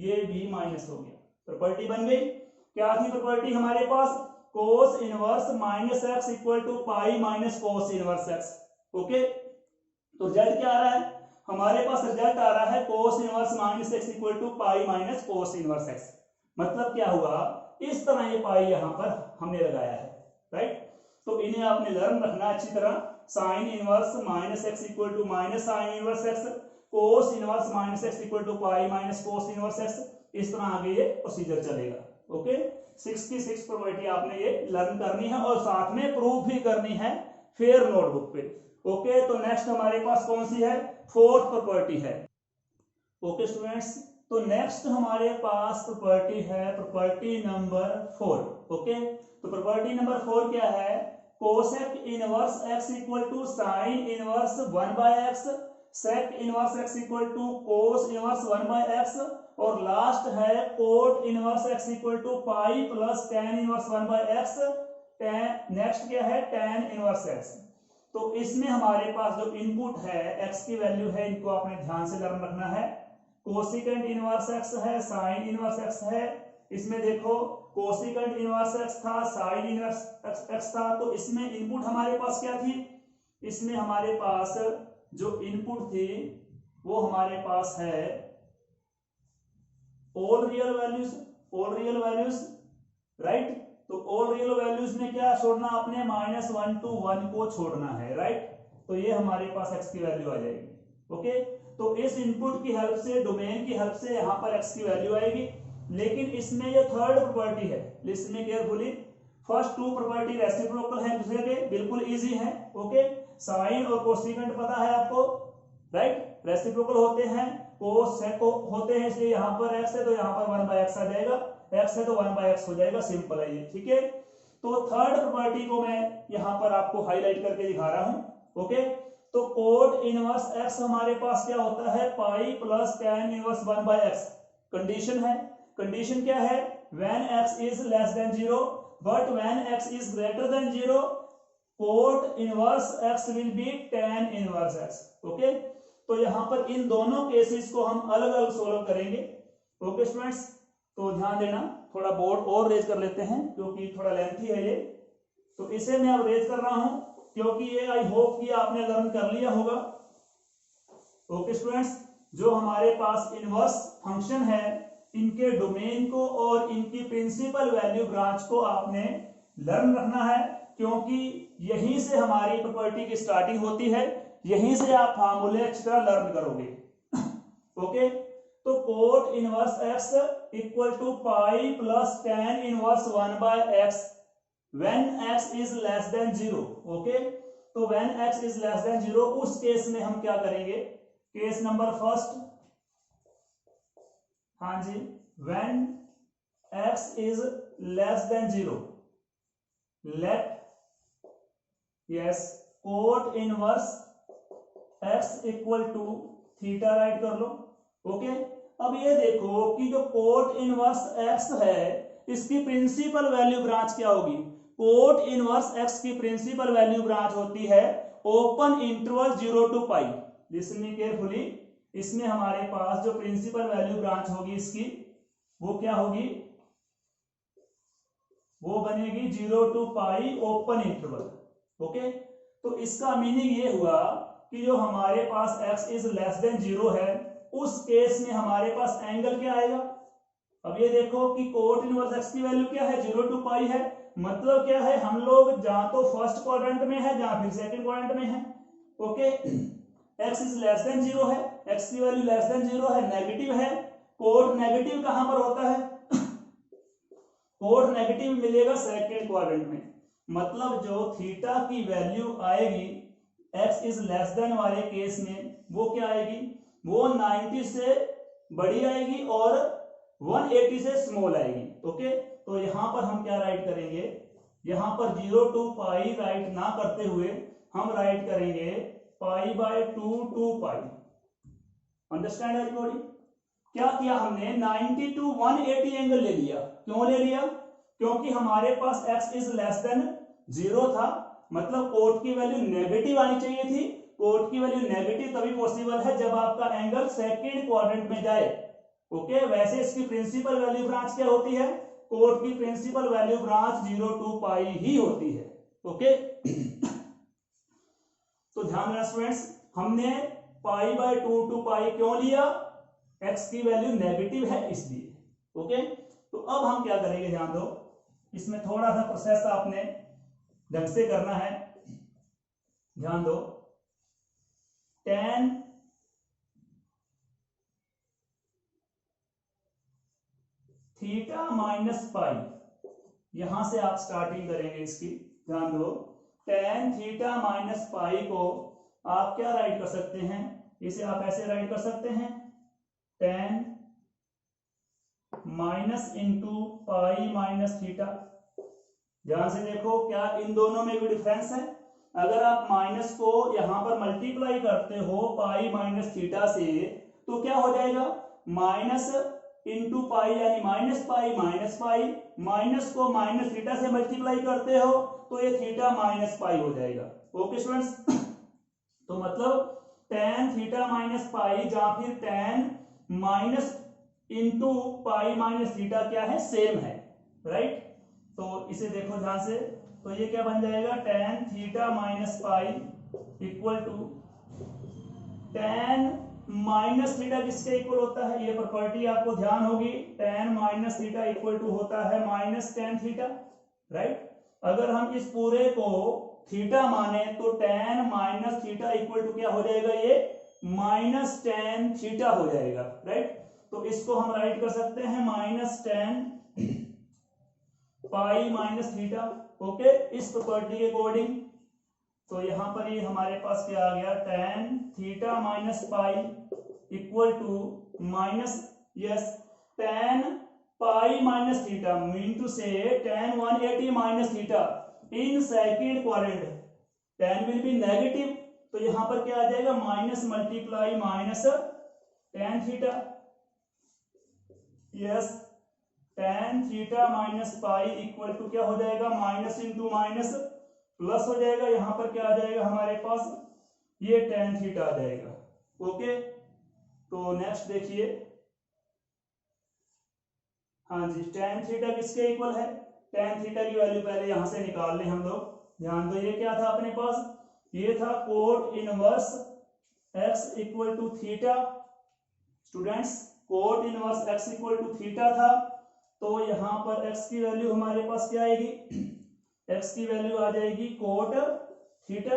ये भी माइनस हो गया, प्रॉपर्टी बन गई। क्या थी प्रॉपर्टी हमारे पास, cos inverse minus x equal to pi minus cos inverse x। Okay, तो रिजल्ट क्या आ रहा है, हमारे पास रिजल्ट आ रहा है cos inverse minus x equal to pi minus cos inverse x। मतलब क्या हुआ, इस तरह ये पाई यहां पर हमने लगाया है, राइट। तो इन्हें आपने लर्न रखना अच्छी तरह, sine inverse minus x equal to minus sine inverse x, cos inverse minus x equal to pi minus cos inverse x, इस तरह आगे ये प्रोसीजर चलेगा। ओके, 66 प्रॉपर्टी आपने ये लर्न करनी है और साथ में प्रूफ भी करनी है फेयर नोटबुक पे। ओके, तो नेक्स्ट हमारे पास कौन सी है, फोर्थ प्रॉपर्टी है। ओके स्टूडेंट्स, तो नेक्स्ट हमारे पास प्रॉपर्टी है प्रॉपर्टी नंबर 4। ओके, तो प्रॉपर्टी नंबर 4 क्या है, cosec inverse x equal to sine inverse 1/x, sec inverse x equal to cos inverse 1/x, और लास्ट है cot inverse x equal to pi plus tan inverse 1/x, next क्या है tan inverse x। तो इसमें हमारे पास जो input है x की वैल्यू है, इनको आपने ध्यान से लर्न रखना है, कोसिकेंट इनवर्स x है, साइन इनवर्स x है, इसमें देखो कोसिकेंट इनवर्स x था, साइन इनवर्स x था, तो इसमें इनपुट हमारे पास क्या थी, इसमें हमारे पास जो इनपुट थी वो हमारे पास है ऑल रियल वैल्यूज, राइट। तो ऑल रियल वैल्यूज में क्या छोड़ना आपने, -1 to 1 को छोड़ना है, राइट। तो ये हमारे पास x की वैल्यू आ जाएगी। ओके, तो इस इनपुट की हेल्प से, डोमेन की हेल्प से यहाँ पर x की वैल्यू आएगी। लेकिन इसमें ये थर्ड प्रॉपर्टी है, लिस्ट में carefully, first two property reciprocal है दूसरे के, बिल्कुल इजी है। ओके, साइन और कोसिकेंट पता है आपको, राइट, रेसिप्रोकल होते हैं, कोस सेक होते हैं, इसलिए यहाँ पर x है तो यहाँ पर 1/x आ जाएगा, x है तो 1/x हो जाएगा, सिंपल है ये, ठीक है। तो थर्ड प्रॉपर्टी को मैं यहाँ पर आपको हाईलाइट करके दिखा रहा हूँ। ओके, तो कोट इनवर्स x हमारे पास क्या होता है, पाई plus tan inverse 1/x। Condition है, कंडीशन क्या है, when x is less than 0 but when x is greater then 0 coat inverse x will be tan inverse x। Okay, तो यहां पर इन दोनों केसेस को हम अलग अलग सोल्व करेंगे। ओके स्टूडेंट्स, तो ध्यान देना, थोड़ा बोर्ड और रेज कर लेते हैं क्योंकि थोड़ा लेंथी है ये, तो इसे मैं अब रेज कर रहा हूं क्योंकि ये आई होप कि आपने लर्न कर लिया होगा। ओके स्टूडेंट्स, जो हमारे पास इनवर्स फंक्शन है, इनके डोमेन को और इनकी प्रिंसिपल वैल्यू ब्रांच को आपने लर्न रखना है, क्योंकि यहीं से हमारी प्रॉपर्टी की स्टार्टिंग होती है, यहीं से आप फार्मूले अच्छी तरह लर्न करोगे। ओके, तो cot inverse x equal to pi plus tan inverse 1/x when x is less than 0। Okay, तो when x is less than 0 उस केस में हम क्या करेंगे, केस नंबर फर्स्ट, हाँ जी, when x is less than 0 let us cot inverse x equal to theta right कर लो। ओके, अब ये देखो कि जो कोट इनवर्स x है इसकी प्रिंसिपल वैल्यू ब्रांच क्या होगी। कोट इनवर्स x की प्रिंसिपल वैल्यू ब्रांच होती है open interval 0 to pi. Listen me carefully, इसमें हमारे पास जो प्रिंसिपल वैल्यू ब्रांच होगी इसकी वो क्या होगी, वो बनेगी 0 to pi open interval. Okay, तो इसका मीनिंग ये हुआ कि जो हमारे पास x इज लेस देन 0 है उस केस में हमारे पास एंगल क्या आएगा। अब ये देखो कि कोट इनवर्स x की वैल्यू क्या है, 0 to पाई है, मतलब क्या है, हम लोग जहां तो फर्स्ट क्वाड्रेंट में है जहां फिर सेकंड क्वाड्रेंट में है। Okay, x is less than 0 है, x की वैल्यू लेस देन 0 है, नेगेटिव है। कोट नेगेटिव कहां पर होता है, कोट नेगेटिव मिलेगा सेकंड क्वाड्रेंट में, मतलब जो थीटा की वैल्यू आएगी x इज लेस देन वाले केस में वो क्या आएगी, वो 90 से बड़ी आएगी और 180 से स्मॉल आएगी। ओके, तो यहां पर हम क्या राइट करेंगे, यहां पर 0 to पाई राइट ना करते हुए हम राइट करेंगे पाई/2 to पाई। Understand everybody? क्या किया हमने, 90 to 180 एंगल ले लिया। क्यों ले लिया, क्योंकि हमारे पास x इज लेस देन 0 था, मतलब कोट की वैल्यू नेगेटिव आनी चाहिए थी। कोट की वैल्यू नेगेटिव तभी पॉसिबल है जब आपका एंगल सेकंड क्वाड्रेंट में जाए। ओके, वैसे इसकी प्रिंसिपल वैल्यू ब्रांच क्या होती है, कोट की प्रिंसिपल वैल्यू ब्रांच 0 to पाई ही होती है। ओके, तो ध्यान रखना स्टूडेंट्स, हमने पाई/2 to पाई क्यों लिया, x की वैल्यू नेगेटिव है इसलिए। ओके, तो अब हम क्या करेंगे, ध्यान दो, इसमें थोड़ा सा प्रोसेस आपने ढंग से करना है, ध्यान दो। tan थीटा माइनस पाई, यहां से आप स्टार्टिंग करेंगे इसकी, ध्यान दो। tan थीटा माइनस पाई को आप क्या राइट कर सकते हैं, इसे आप ऐसे राइट कर सकते हैं, tan minus into pi minus theta. ध्यान से देखो, क्या इन दोनों में कोई डिफरेंस है, अगर आप माइनस को यहां पर मल्टीप्लाई करते हो पाई माइनस थीटा से तो क्या हो जाएगा, माइनस इंटू पाई यानी माइनस पाई, माइनस को माइनस थीटा से मल्टीप्लाई करते हो तो ये थीटा माइनस पाई हो जाएगा। ओके स्टूडेंट्स, तो मतलब tan थीटा माइनस पाई या फिर tan minus into pi minus theta क्या है, सेम है, राइट। तो इसे देखो ध्यान से, तो ये क्या बन जाएगा, tan theta minus pi equal to tan minus theta किसके इक्वल होता है, ये प्रॉपर्टी आपको ध्यान होगी, tan minus theta equal to होता है माइनस tan थीटा, राइट। अगर हम इस पूरे को थीटा माने तो tan minus theta equal to क्या हो जाएगा, ये माइनस tan थीटा हो जाएगा, राइट। तो इसको हम राइट कर सकते हैं minus tan pi minus theta. Okay, इस प्रॉपर्टी के अकॉर्डिंग, तो यहां पर ये हमारे पास क्या आ गया, tan theta minus pi equal to minus yes tan pi minus theta, mean to से tan 180 minus theta in second quadrant, tan will be negative, तो यहां पर क्या आ जाएगा, minus multiply minus tan theta, yes tan theta minus pi equal to क्या हो जाएगा, माइनस इंटू माइनस प्लस हो जाएगा, यहां पर क्या आ जाएगा हमारे पास, ये tan थीटा आ जाएगा। ओके, तो नेक्स्ट देखिए, हाँ जी, tan थीटा किसके इक्वल है, tan थीटा की वैल्यू पहले यहां से निकाल लें हम लोग। ध्यान दो, ये क्या था अपने पास, ये था cot inverse x equal to theta. Students, cot inverse x equal to theta था, तो यहां पर x की वैल्यू हमारे पास क्या आएगी, x की वैल्यू आ जाएगी कोट थीटा,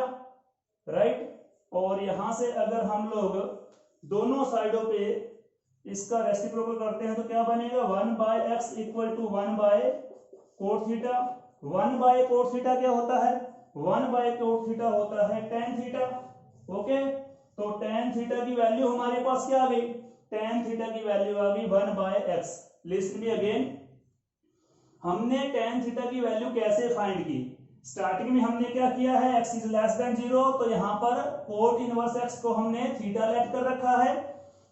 राइट। और यहां से अगर हम लोग दोनों साइडों पे इसका रेसिप्रोकल करते हैं तो क्या बनेगा, 1/x equal to 1/cot theta. 1/cot theta क्या होता है, 1/cot थीटा होता है tan थीटा। ओके, तो tan थीटा की वैल्यू हमारे पास क्या आ गई, tan थीटा की वैल्यू आ गई 1/x। लिसन मी अगेन, हमने tan थीटा की वैल्यू कैसे फाइंड की, स्टार्टिंग में हमने क्या किया है, x इज लेस देन 0, तो यहाँ पर कोट इनवर्स x को हमने थीटा लेट कर रखा है।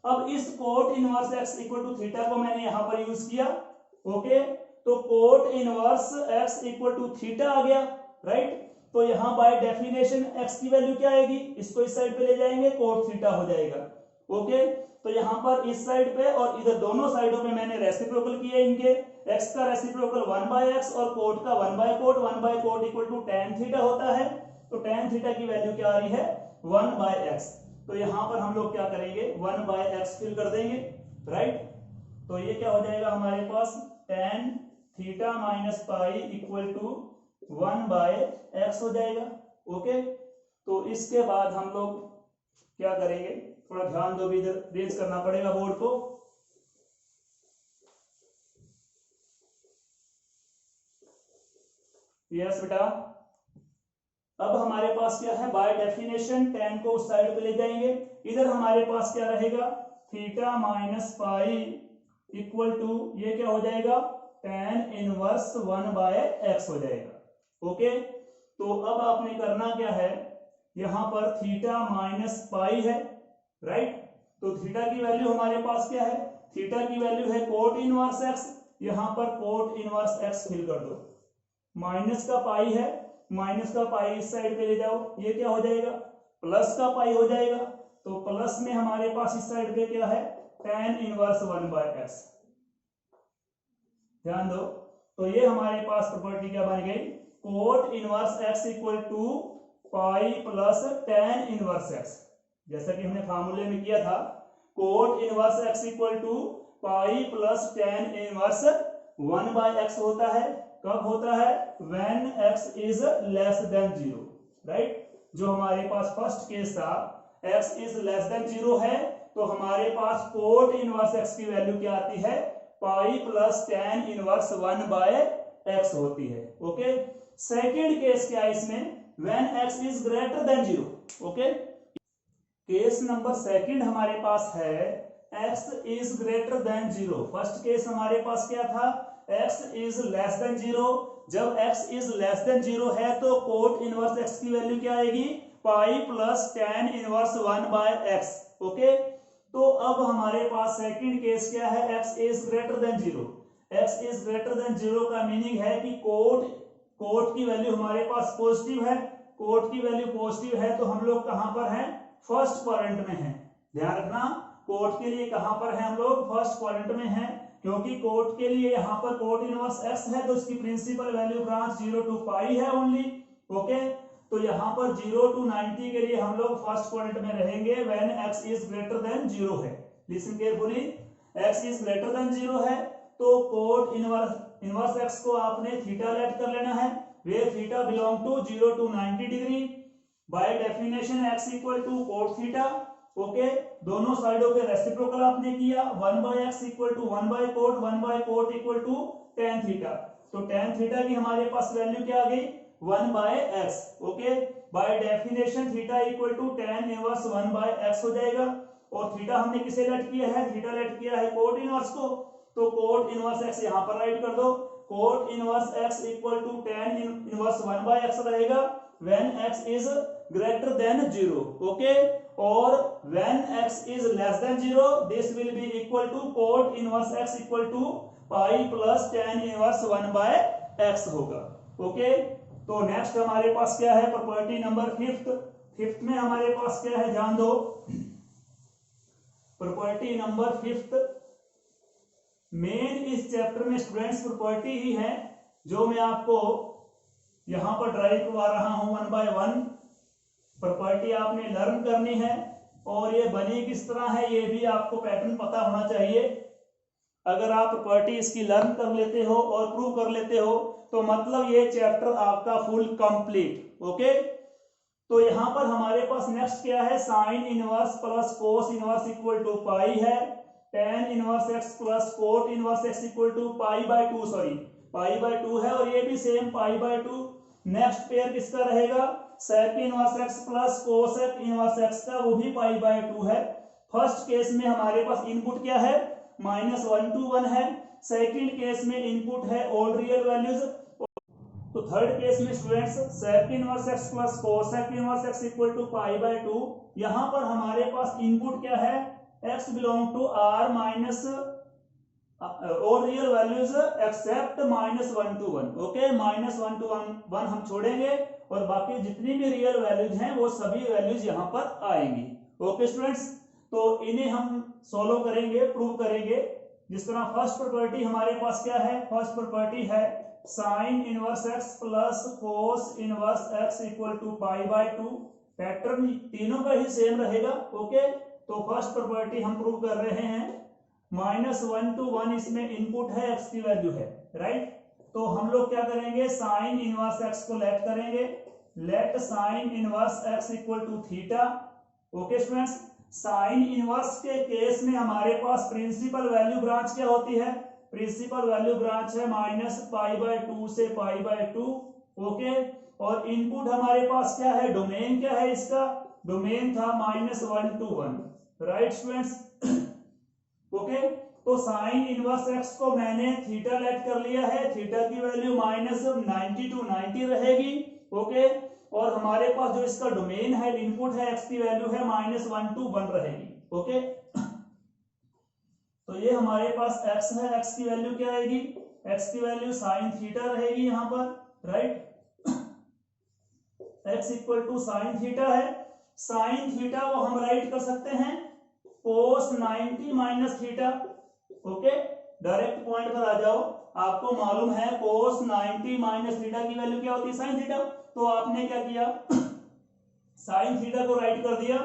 अब इस cot inverse x equal to theta को मैंने यहाँ पर यूज किया। ओके, तो cot inverse x equal to theta आ गया, राइट। तो यहाँ बाय डेफिनेशन x की वैल्यू क्या आएगी, इसको इस साइड पे ले जाएंगे, कोट थीटा हो जाएगा। ओके, तो यहाँ पर इस साइड पे और इधर दोनों साइडों पे मैंने रेसिप्रोकल किए इनके, x का रेसिप्रोकल 1/x और कोट का 1/कोट। 1/कोट इक्वल टू tan थीटा होता है, तो tan थीटा की वैल्यू क्या आ रही है, 1/x। तो यहाँ पर हम लोग क्या करेंगे, 1/x फिल कर देंगे, राइट। तो ये क्या हो जाएगा हमारे पास, tan theta minus pi equal to 1/x हो जाएगा। ओके, तो इसके बाद हम लोग क्या करेंगे, थोड़ा ध्यान दो, भी इधर रेंज करना पड़ेगा बोर्ड को। यस बेटा, अब हमारे पास क्या है, बाय डेफिनेशन tan को उस साइड पे ले जाएंगे, इधर हमारे पास क्या रहेगा, theta minus pi equal to, ये क्या हो जाएगा, tan इनवर्स 1/x हो जाएगा। ओके, तो अब आपने करना क्या है, यहां पर थीटा माइनस पाई है, राइट। तो थीटा की वैल्यू हमारे पास क्या है, थीटा की वैल्यू है कोट इनवर्स x, यहां पर कोट इनवर्स x फिल कर दो। माइनस का पाई है, माइनस का पाई इस साइड पे ले जाओ, ये क्या हो जाएगा, प्लस का पाई हो जाएगा। तो प्लस में हमारे पास इस साइड पे क्या है, tan इनवर्स 1/x। ध्यान दो, तो ये हमारे पास प्रॉपर्टी क्या बन गई, cot inverse x equal to pi plus tan inverse x। जैसा कि हमने फार्मूले में किया था, cot inverse x equal to pi plus tan inverse 1/x होता है। कब होता है, when x is less than 0, right. जो हमारे पास फर्स्ट केस था, x is less than 0 है, तो हमारे पास कोट इनवर्स x की वैल्यू क्या आती है, पाई प्लस tan इनवर्स 1/x होती है। ओके, सेकेंड केस क्या है इसमें, when x is greater than 0। Okay, case number second हमारे पास है x is greater than 0। First case हमारे पास क्या था, x is less than 0। जब x is less than 0 है तो कोट इनवर्स x की वैल्यू क्या आएगी, पाई plus tan inverse 1/x। Okay, तो अब हमारे पास सेकंड केस क्या है, x is greater than 0। x is greater than 0 का मीनिंग है कि कोट की वैल्यू हमारे पास पॉजिटिव है, कोट की वैल्यू पॉजिटिव है, तो हम लोग कहां पर हैं, फर्स्ट क्वाड्रेंट में हैं। ध्यान रखना, कोट के लिए कहां पर है, हम लोग फर्स्ट क्वाड्रेंट में हैं, क्योंकि कोट के लिए यहां पर कोट इनवर्स x है, तो इसकी प्रिंसिपल वैल्यू ब्रांच 0 to पाई है ओनली। ओके, तो यहां पर 0 to 90 के लिए हम लोग फर्स्ट क्वाड्रेंट में रहेंगे when x is greater then 0 है। Listen carefully, x is greater then 0 है, तो कोट इनवर्स x को आपने थीटा लेट कर लेना है, where theta belong to 0 to 90 degree. By definition x equal to cot theta. Okay, दोनों साइडों पे रेसिप्रोकल आपने किया, 1/x इक्वल टू 1/कोट, 1/कोट इक्वल टू tan थीटा। तो tan थीटा की हमारे पास वैल्यू क्या आ गई, 1/x। ओके, by definition theta equal to tan inverse 1/x हो जाएगा। और थीटा हमने किसे लेट किया है, थीटा लेट किया है कोट इनवर्स को, तो कोट इनवर्स x यहां पर राइट कर दो। Cot inverse x equal to tan inverse 1/x रहेगा when x is greater than 0। Okay, और when x is less than 0 this will be equal to cot inverse x equal to pi plus tan inverse 1/x होगा। Okay, तो next हमारे पास क्या है, property number fifth में हमारे पास क्या है, ध्यान दो, प्रॉपर्टी नंबर फिफ्थ मेन इस चैप्टर में स्टूडेंट्स प्रॉपर्टी ही है जो मैं आपको यहां पर ड्राइव करवा रहा हूं 1 by 1। प्रॉपर्टी आपने लर्न करनी है, और ये बनी किस तरह है ये भी आपको पैटर्न पता होना चाहिए। अगर आप प्रॉपर्टी इसकी लर्न कर लेते हो और प्रूव कर लेते हो तो मतलब ये चैप्टर आपका फुल कंप्लीट। ओके, तो यहाँ पर हमारे पास नेक्स्ट क्या है, sine inverse plus cos inverse equal to pi है, tan inverse x plus cot inverse x equal to pi by two, sorry pi by two है, और ये भी same pi by two. Next pair किसका रहेगा, sec inverse x plus cosec inverse x का, वो भी पाई बाय टू है। फर्स्ट केस में हमारे पास इनपुट क्या है, -1 to 1 है। सेकंड केस में इनपुट है ऑल रियल वैल्यूज। तो थर्ड केस में students sec inverse x plus cosec inverse x equal to pi by two. यहां पर हमारे पास इनपुट क्या है, x belong to r minus all real values except -1 to 1। Okay, -1 to 1 हम छोड़ेंगे और बाकी जितनी भी रियल वैल्यूज हैं वो सभी वैल्यूज यहाँ पर आएंगी। ओके स्टूडेंट्स, तो इन्हें हम सोल्व करेंगे, प्रूव करेंगे। जिस तरह फर्स्ट प्रॉपर्टी हमारे पास क्या है, फर्स्ट प्रॉपर्टी है sine inverse x plus cos inverse x equal to pi by two. Pattern तीनों का ही सेम रहेगा। ओके, तो फर्स्ट प्रॉपर्टी हम प्रूव कर रहे हैं। -1 to 1 इसमें इनपुट है, एक्स की वैल्यू है, राइट। तो हम लोग क्या करेंगे, साइन इनवर्स एक्स को लेट करेंगे, let sine inverse x equal to theta. Okay students, sine inverse के केस में हमारे पास प्रिंसिपल वैल्यू ब्रांच क्या होती है, प्रिंसिपल वैल्यू ब्रांच है -π/2 से π/2। ओके, और इनपुट हमारे पास क्या है, डोमेन क्या है इसका, डोमेन था -1 to 1, राइट स्टूडेंट्स। ओके, तो साइन इनवर्स एक्स को मैंने थीटा लेट कर लिया है, थीटा की वैल्यू -90 to 90 रहेगी। ओके, और हमारे पास जो इसका डोमेन है, इनपुट है, एक्स की वैल्यू है -1 to 1 रहेगी। ओके, तो ये हमारे पास x है, x की वैल्यू क्या आएगी, x की वैल्यू साइन थीटा रहेगी यहाँ पर, right. x equal to sine theta है, साइन थीटा को हम राइट कर सकते हैं cos 90 minus theta. Okay, direct point पर आ जाओ, आपको मालूम है कोस 90 माइनस थीटा की वैल्यू क्या होती है, साइन थीटा। तो आपने क्या किया, साइन थीटा को राइट कर दिया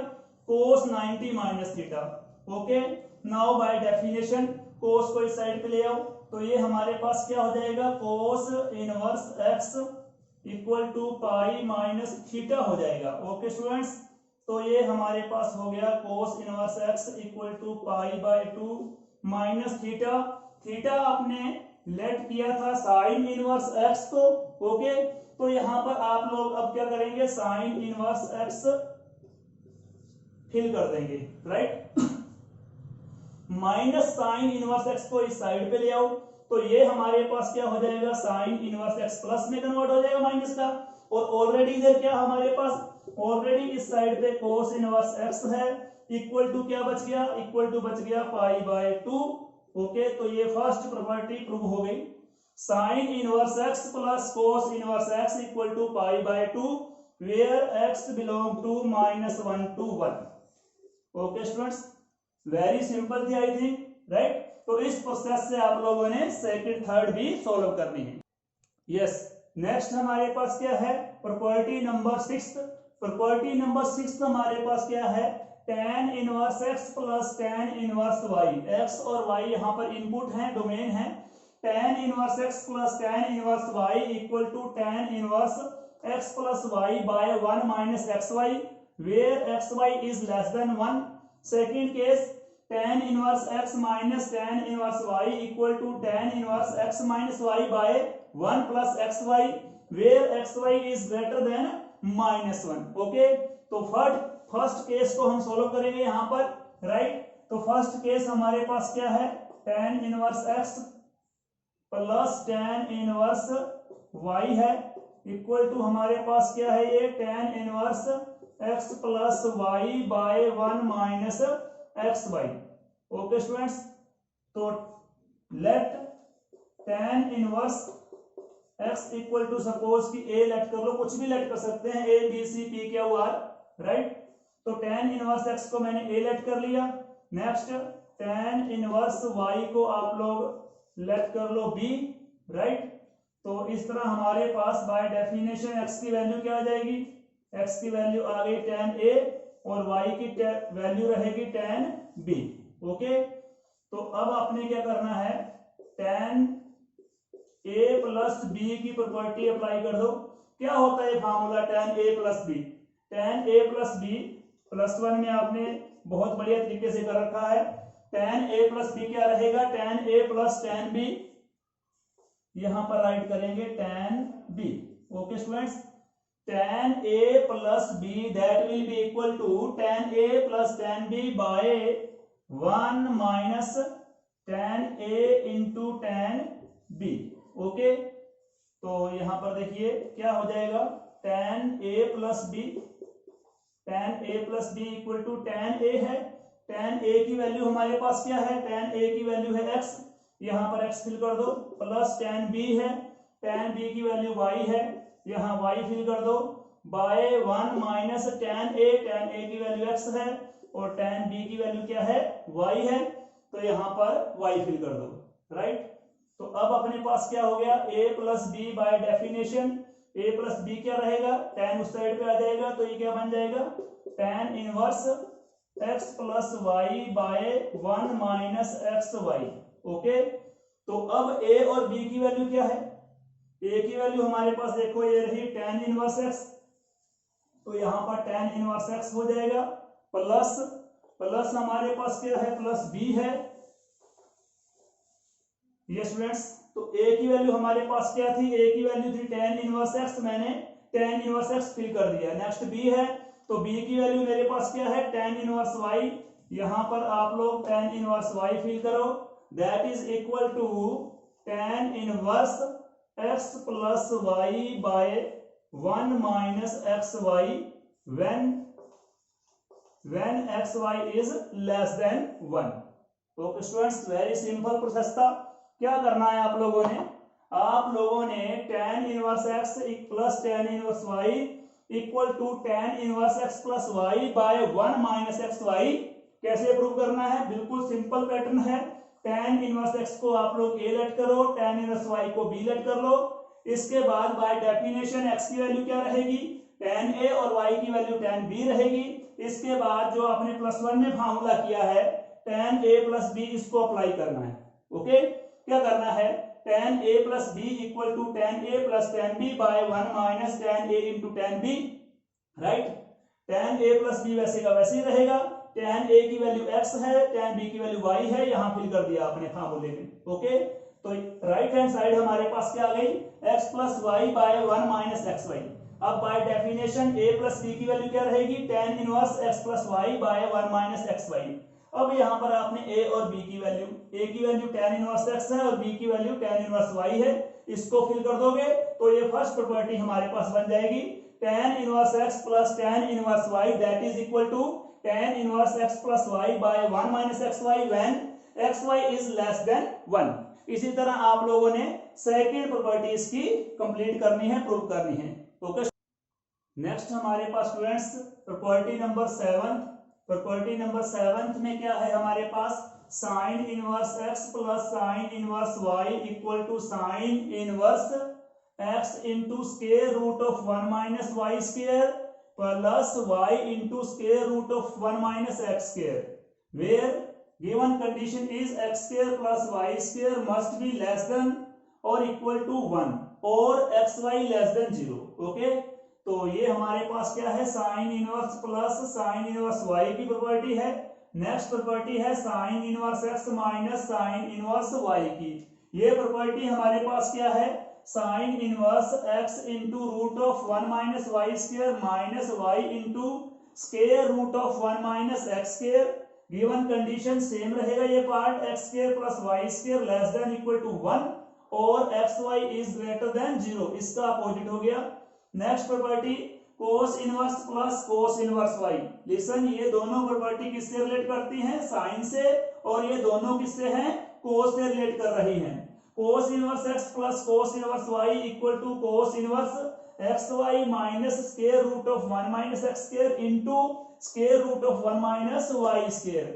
cos 90 minus theta. Okay, now by definition cos को इस साइड पे ले आओ, तो ये हमारे पास क्या हो जाएगा, cos inverse x equal to pi minus theta हो जाएगा। ओके स्टूडेंट्स, तो ये हमारे पास हो गया cos inverse x equal to pi by two minus theta. Theta आपने लेट किया था साइन इनवर्स एक्स को। ओके, तो यहां पर आप लोग अब क्या करेंगे, साइन इनवर्स एक्स फिल कर देंगे, right. Minus sine inverse x को इस साइड पे ले आओ, तो ये हमारे पास क्या हो जाएगा, साइन इनवर्स एक्स प्लस में कन्वर्ट हो जाएगा माइनस का। और ऑलरेडी इधर क्या हमारे पास, ऑलरेडी इस साइड पे कोस इनवर्स एक्स है, इक्वल टू क्या बच गया, इक्वल टू बच गया पाई बाय टू। ओके, तो ये फर्स्ट प्रॉपर्टी प्रूव हो गई, sine inverse x plus cos inverse x equal to pi by two, where x belong to -1 to 1। Okay students, very simple थी आई थिंक, राइट। तो इस process से आप लोगों ने सेकंड थर्ड भी सॉल्व करनी है। यस, नेक्स्ट हमारे पास क्या है, प्रॉपर्टी नंबर 6। प्रॉपर्टी नंबर 6 हमारे पास क्या है, tan inverse x plus tan inverse y। x और y यहाँ पर इनपुट है, डोमेन है। tan inverse x plus tan inverse y equal to tan inverse x plus y by 1 minus xy, where xy is less than 1। Second case tan inverse x minus tan inverse y equal to tan inverse x minus y by 1 plus xy, where xy is greater than -1। Okay, तो first case को हम solve करेंगे यहाँ पर, right. तो first case हमारे पास क्या है, tan inverse x plus tan inverse y है, इक्वल टू हमारे पास क्या है, ये tan inverse x plus y by 1 minus xy। Okay students, तो let tan inverse x equal to suppose कि a लेट कर लो, कुछ भी लेट कर सकते हैं, a b c p q r, right. तो tan इनवर्स x को मैंने a लेट कर लिया। नेक्स्ट tan इनवर्स y को आप लोग लेट कर लो b, राइट। तो इस तरह हमारे पास बाय डेफिनेशन x की वैल्यू क्या आ जाएगी, x की वैल्यू आ गई tan a और y की वैल्यू रहेगी tan b। ओके, तो अब आपने क्या करना है, tan a प्लस b की प्रॉपर्टी अप्लाई कर दो। क्या होता है formula tan a plus b, tan a plus b, plus one में आपने बहुत बढ़िया तरीके से कर रखा है। tan a प्लस बी क्या रहेगा, tan a plus tan b, यहां पर राइट करेंगे tan b। Okay students, tan a plus b that will be equal to tan a plus tan b by 1 minus tan a into tan b। Okay, तो यहां पर देखिए क्या हो जाएगा, tan a plus b, tan a plus b equal to tan a है, tan a की value हमारे पास क्या है, tan a की वैल्यू है x, यहां पर x फिल कर दो, प्लस tan b है, tan b की वैल्यू y है, यहां y फिल कर दो, बाय 1 माइनस tan a की वैल्यू x है और tan b की वैल्यू क्या है, y है, तो यहां पर y फिल कर दो, राइट। तो अब अपने पास क्या हो गया, a plus b by definition, a plus b क्या रहेगा, tan उस साइड पे आ जाएगा, तो ये क्या बन जाएगा, tan inverse x plus y by 1 minus x y. Okay, तो अब a और b की वैल्यू क्या है, a की वैल्यू हमारे पास देखो ये रही tan इनवर्स x, तो यहां पर tan इनवर्स x हो जाएगा, प्लस प्लस हमारे पास क्या है, प्लस b है, ये स्टूडेंट्स। तो a की वैल्यू हमारे पास क्या थी, a की वैल्यू थी tan इनवर्स x, मैंने tan इनवर्स x फिल कर दिया। नेक्स्ट b है, तो b की वैल्यू मेरे पास क्या है, tan इनवर्स y, यहां पर आप लोग tan इनवर्स y फिल करो, that is equal to tan inverse x plus y by 1 minus x y when xy is less than 1। तो स्टूडेंट्स वेरी सिंपल प्रोसेस था। क्या करना है आप लोगों ने tan inverse x plus tan inverse y equal to tan inverse x plus y by 1 minus x y कैसे prove करना है, बिल्कुल सिंपल पैटर्न है। tan इनवर्स x को आप लोग a लेट करो, tan इनवर्स y को b लेट कर लो, इसके बाद बाय डेफिनेशन x की वैल्यू क्या रहेगी, tan a और y की वैल्यू tan b रहेगी। इसके बाद जो आपने प्लस वन में फार्मूला किया है tan a प्लस b, इसको अप्लाई करना है। ओके, क्या करना है, tan a plus b equal to tan a plus tan b by 1 minus tan a into tan b, right. tan a plus b वैसे का वैसे ही रहेगा, tan a की वैल्यू x है, tan b की वैल्यू y है, यहां फिल कर दिया आपने फार्मूले में। ओके, तो राइट हैंड साइड हमारे पास क्या आ गई, x plus y by 1 minus x y. अब by definition a plus b की वैल्यू क्या रहेगी, tan inverse x plus y by 1 minus x y. अब यहां पर आपने a और b की वैल्यू, a की वैल्यू tan इनवर्स x है और b की वैल्यू tan इनवर्स y है, इसको फिल कर दोगे तो ये फर्स्ट प्रॉपर्टी हमारे पास बन जाएगी, tan inverse x plus tan inverse y that is equal to tan inverse x plus y by 1 minus x y when x y is less than 1। इसी तरह आप लोगों ने सेकंड प्रॉपर्टी इसकी कंप्लीट करनी है, प्रूव करनी है। ओके, नेक्स्ट हमारे पास students property number 7। Property number 7 में क्या है हमारे पास, sine inverse x plus sine inverse y equal to sine inverse x into square root of 1 minus y square plus y into square root of 1 minus x square, where given condition is x square plus y square must be less than और equal to 1 और xy less than 0। Okay, तो ये हमारे पास क्या है, sine inverse plus sine inverse y की property है। नेक्स्ट प्रॉपर्टी है sine inverse x minus sine inverse y की। ये प्रॉपर्टी हमारे पास क्या है, sine inverse x into root of 1 minus y square minus y into square root of 1 minus x square. Given condition same रहेगा, ये part x square plus y square less than equal to 1 और xy is greater then 0, इसका opposite हो गया। Next property cos inverse plus cos inverse y। Listen, ये दोनों property किससे relate करती हैं, साइन से, और ये दोनों किससे हैं, कोस से रिलेट कर रही हैं। Cos inverse x plus cos inverse y equal to cos inverse xy minus square root of 1 minus x square into square root of 1 minus y square,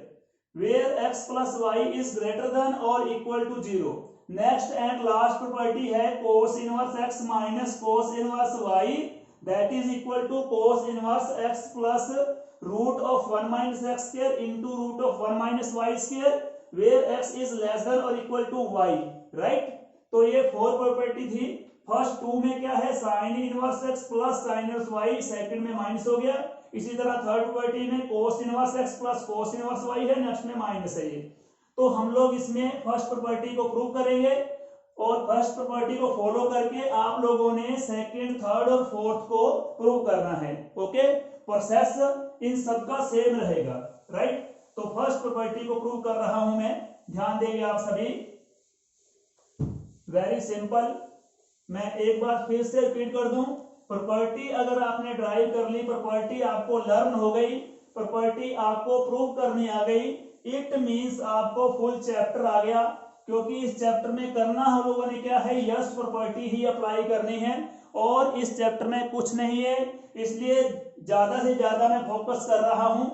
where x plus y is greater than और equal to 0। Next and last property है cos inverse x minus cos inverse y that is equal to cos inverse x plus root of 1 minus x square into root of 1 minus y square, where x is less than और equal to y, right. तो ये 4 property थी। First 2 में क्या है, sine inverse x plus sine inverse y, second में minus हो गया, इसी तरह थर्ड प्रॉपर्टी में cos inverse x plus cos inverse y है, नेक्स्ट में माइनस है ये। तो हम लोग इसमें फर्स्ट प्रॉपर्टी को प्रूव करेंगे और फर्स्ट प्रॉपर्टी को फॉलो करके आप लोगों ने सेकंड, थर्ड और फोर्थ को प्रूव करना है। ओके, प्रोसेस इन सबका सेम रहेगा, राइट। तो फर्स्ट प्रॉपर्टी को प्रूव कर रहा हूं मैं, ध्यान देंगे आप सभी। वेरी सिंपल, मैं एक बार फिर से रिपीट कर दूं। प्रॉपर्टी अगर आपने ड्राइव कर ली, प्रॉपर्टी आपको लर्न हो गई, प्रॉपर्टी आपको प्रूव करनी आ गई, इट मींस आपको फुल चैप्टर आ गया। क्योंकि इस चैप्टर में करना हम लोगों ने क्या है, यस प्रॉपर्टी ही अप्लाई करनी है और इस चैप्टर में कुछ नहीं है, इसलिए ज्यादा से ज्यादा मैं फोकस कर रहा हूं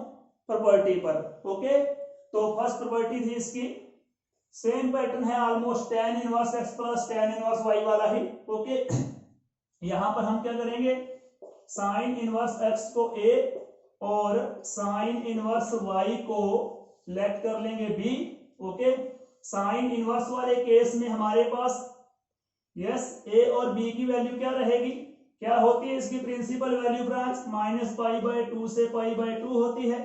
प्रॉपर्टी पर। ओके, तो फर्स्ट प्रॉपर्टी थी इसकी, सेम पैटर्न है almost, tan inverse x plus tan inverse y वाला ही। ओके, यहां पर हम क्या करेंगे, साइन इनवर्स x को a और साइन इनवर्स y को लेट कर लेंगे b। ओके, साइन इनवर्स वाले केस में हमारे पास यस a और b की वैल्यू क्या रहेगी, क्या होती है इसकी प्रिंसिपल वैल्यू ब्रांच, -π/2 से π/2 होती है।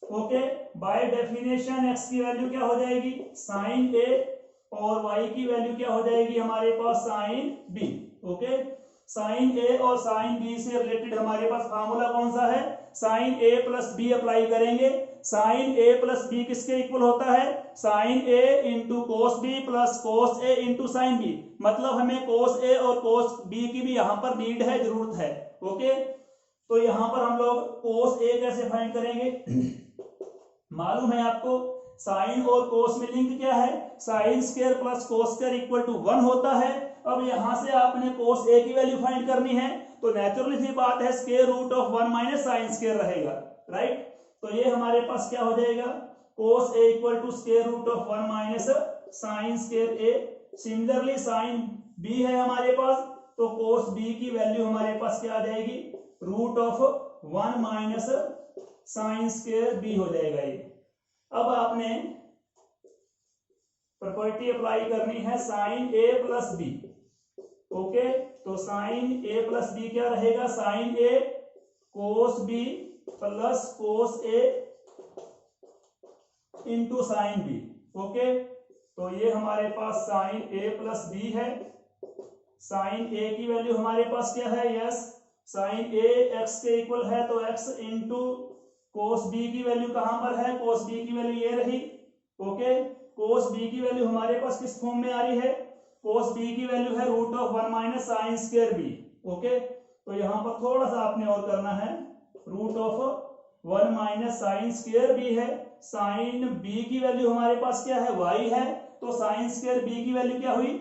ओके, बाय डेफिनेशन x की वैल्यू क्या हो जाएगी, साइन a और y की वैल्यू क्या हो जाएगी हमारे पास, sine b। Okay, sine a और साइन b से रिलेटेड हमारे पास फार्मूला कौन सा है, sine a plus b apply करेंगे। साइन a प्लस b किसके इक्वल होता है, sine a into cos b plus cos a into sine b। मतलब हमें कोस a और कोस b की भी यहाँ पर नीड है, जरूरत है। ओके, तो यहाँ पर हम लोग कोस a कैसे फाइंड करेंगे, मालूम है आपको, साइन और कोस में लिंक क्या है, sine square plus cos square equal to 1 होता है। अब यहां से आपने कोस a की वैल्यू फाइंड करनी है, तो नेचुरली सी बात है square root of 1 minus sine square रहेगा, राइट। तो ये हमारे पास क्या हो जाएगा, cos a equal to square root of 1 minus sine square a। Similarly sine b है हमारे पास, तो कोस b की वैल्यू हमारे पास क्या आ जाएगी, root of 1 minus sine square b हो जाएगा ये। अब आपने प्रॉपर्टी अप्लाई करनी है sine a plus b। Okay, तो साइन a प्लस b क्या रहेगा, sine a cos b plus cos a into sine b। Okay, तो ये हमारे पास साइन a प्लस b है। साइन a की वैल्यू हमारे पास क्या है, यस साइन a x के इक्वल है, तो x इंटू कोस b की वैल्यू कहां पर है, कोस b की वैल्यू ये रही। ओके, कोस b की वैल्यू हमारे पास किस फॉर्म में आ रही है, कोस b की वैल्यू है root of 1 minus sine square b। Okay, तो यहां पर थोड़ा सा आपने और करना है, root of 1 minus sine square b है। साइन b की वैल्यू हमारे पास क्या है, y है, तो साइन स्क्वायर b की वैल्यू क्या हुई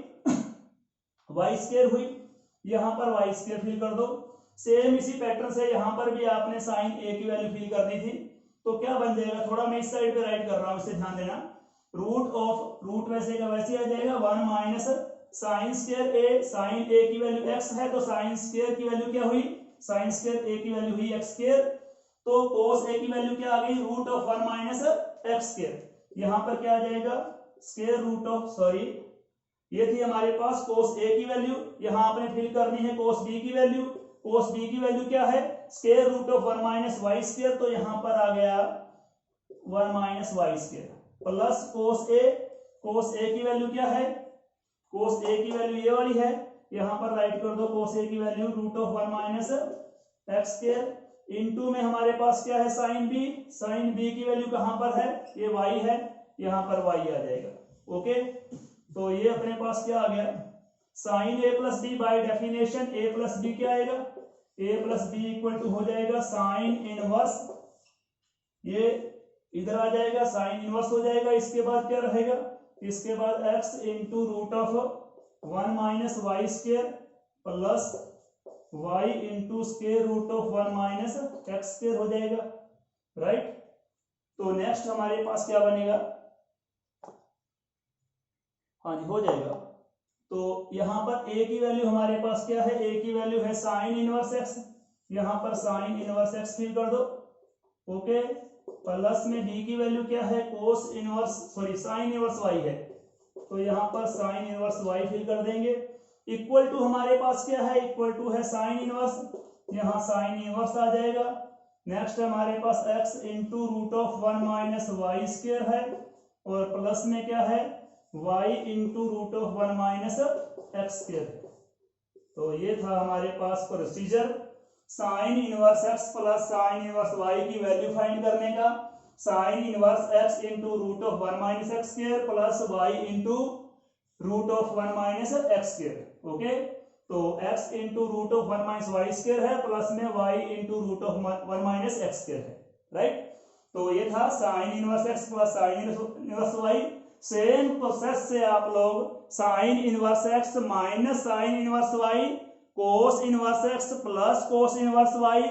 y स्क्वायर हुई। यहां पर y स्क्वायर फिल कर दो। सेम इसी पैटर्न से यहां पर भी आपने साइन a की वैल्यू फिल करनी थी, तो क्या बन जाएगा, थोड़ा मैं इस साइड पे राइट कर रहा हूं, इसे ध्यान देना। रूट ऑफ, रूट वैसे का वैसे आ जाएगा 1 minus sine square a, sine a की वैल्यू x है, तो साइन स्क्वायर की वैल्यू क्या हुई, साइन स्क्वायर a की वैल्यू हुई x स्क्वायर, तो कोस a की वैल्यू क्या आ गई, root of 1 minus x square. यहां पर क्या आ जाएगा, स्क्वायर रूट ऑफ, सॉरी ये थी हमारे पास कोस a की वैल्यू, यहां आपने फिल करनी है कोस b की वैल्यू। कोस b की वैल्यू क्या है, square root of 1 minus y square, तो यहां पर आ गया 1 minus y square plus cos a। Cos a की वैल्यू क्या है, कोस a की वैल्यू ये वाली है, यहां पर राइट कर दो कोस a की value root of 1 minus x square. Into में हमारे पास क्या है, साइन b। साइन b की वैल्यू कहां पर है, ये y है, यहां पर y आ जाएगा। ओके, तो ये अपने पास क्या आ गया, sine a plus b, by definition a plus b क्या आएगा, a plus b equal to हो जाएगा साइन इनवर्स, ये इधर आ जाएगा साइन इनवर्स हो जाएगा। इसके बाद क्या रहेगा, इसके बाद x into root of 1 minus y square plus y into square root of 1 minus x square हो जाएगा, राइट। तो नेक्स्ट हमारे पास क्या बनेगा, हाँ जी हो जाएगा। तो यहां पर a की वैल्यू हमारे पास क्या है, a की वैल्यू है साइन इनवर्स x, यहां पर साइन इनवर्स x फिल कर दो। ओके, प्लस में b की वैल्यू क्या है, cos inverse, sorry sine inverse y है, तो यहां पर साइन इनवर्स y फिल कर देंगे। इक्वल टू हमारे पास क्या है, इक्वल टू है साइन इनवर्स, यहां साइन इनवर्स आ जाएगा। नेक्स्ट हमारे पास x into root of 1 minus y square है, और प्लस में क्या है y into root of 1 minus x square. तो ये था हमारे पास procedure sine inverse x plus sine inverse y की वैल्यू फाइंड करने का। Sine inverse x into root of 1 minus x square plus y into root of 1 minus x square. Okay, तो x into root of 1 minus y square है, plus में y into root of 1 minus x square है, right. तो ये था sine inverse x plus sine inverse y। Same process से आप लोग sine inverse x minus sine inverse y, cos inverse x plus cos inverse y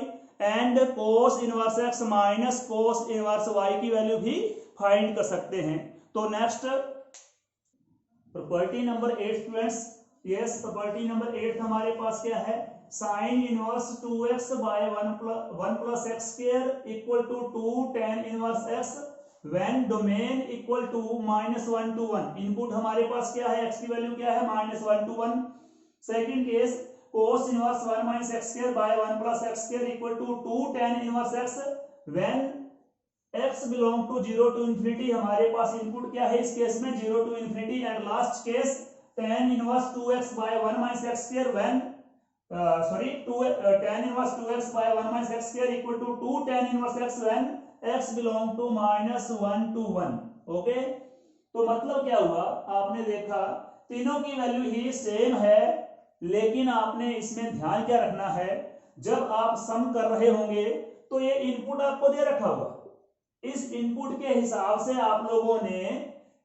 and cos inverse x minus cos inverse y की value भी find कर सकते हैं। तो next property number 8 students, yes property number 8 हमारे पास क्या है, sine inverse 2x by 1 plus x square equal to 2 tan inverse x when domain equal to -1 to 1। Input हमारे पास क्या है, x की वैल्यू क्या है -1 to 1। Second case cos inverse 1 minus x square by 1 plus x square equal to 2 tan inverse x when x belong to 0 to infinity. हमारे पास input क्या है इस केस में 0 to इंफिनिटी। And last case tan inverse 2x by 1 minus x square when tan inverse 2x by 1 minus x square equal to 2 tan inverse x when x belong to -1 to 1। Okay, तो मतलब क्या हुआ, आपने देखा तीनों की वैल्यू ही same है, लेकिन आपने इसमें ध्यान क्या रखना है, जब आप सम कर रहे होंगे तो ये इनपुट आपको दे रखा होगा, इस इनपुट के हिसाब से आप लोगों ने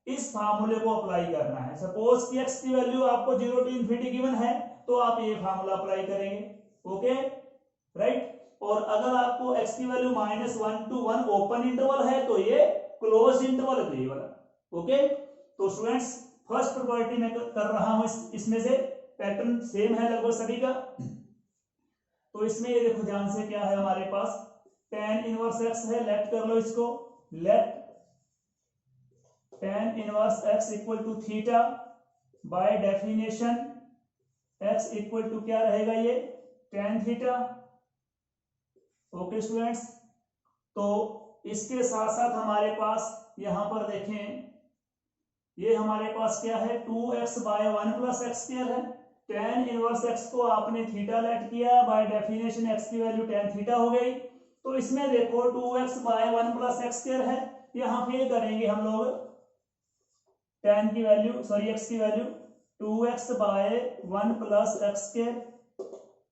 इस फार्मूले को अप्लाई करना है। सपोज कि x की वैल्यू आपको 0 to इंफिनिटी गिवन है, तो आप ये फार्मूला अप्लाई करेंगे। Okay, right. और अगर आपको x की वैल्यू -1 to 1 ओपन इंटरवल है, तो ये क्लोज इंटरवल है ये वाला। ओके, तो स्टूडेंट्स फर्स्ट प्रॉपर्टी मैं कर रहा हूं, इसमें से पैटर्न सेम है लगभग सभी का। तो इसमें ये देखो ध्यान से, क्या है हमारे पास tan इनवर्स x है, लेट कर लो इसको, let tan inverse x equal to theta, by definition x equal to क्या रहेगा ये tan थीटा। ओके स्टूडेंट्स, तो इसके साथ साथ हमारे पास यहां पर देखें, ये हमारे पास क्या है 2x by 1 plus x square है। tan इनवर्स x को आपने थीटा लेट किया, बाय डेफिनेशन x की वैल्यू tan थीटा हो गई। तो इसमें देखो 2x by 1 plus x square है, यहां फिर करेंगे हम लोग tan की वैल्यू x की value 2x by 1 plus x square.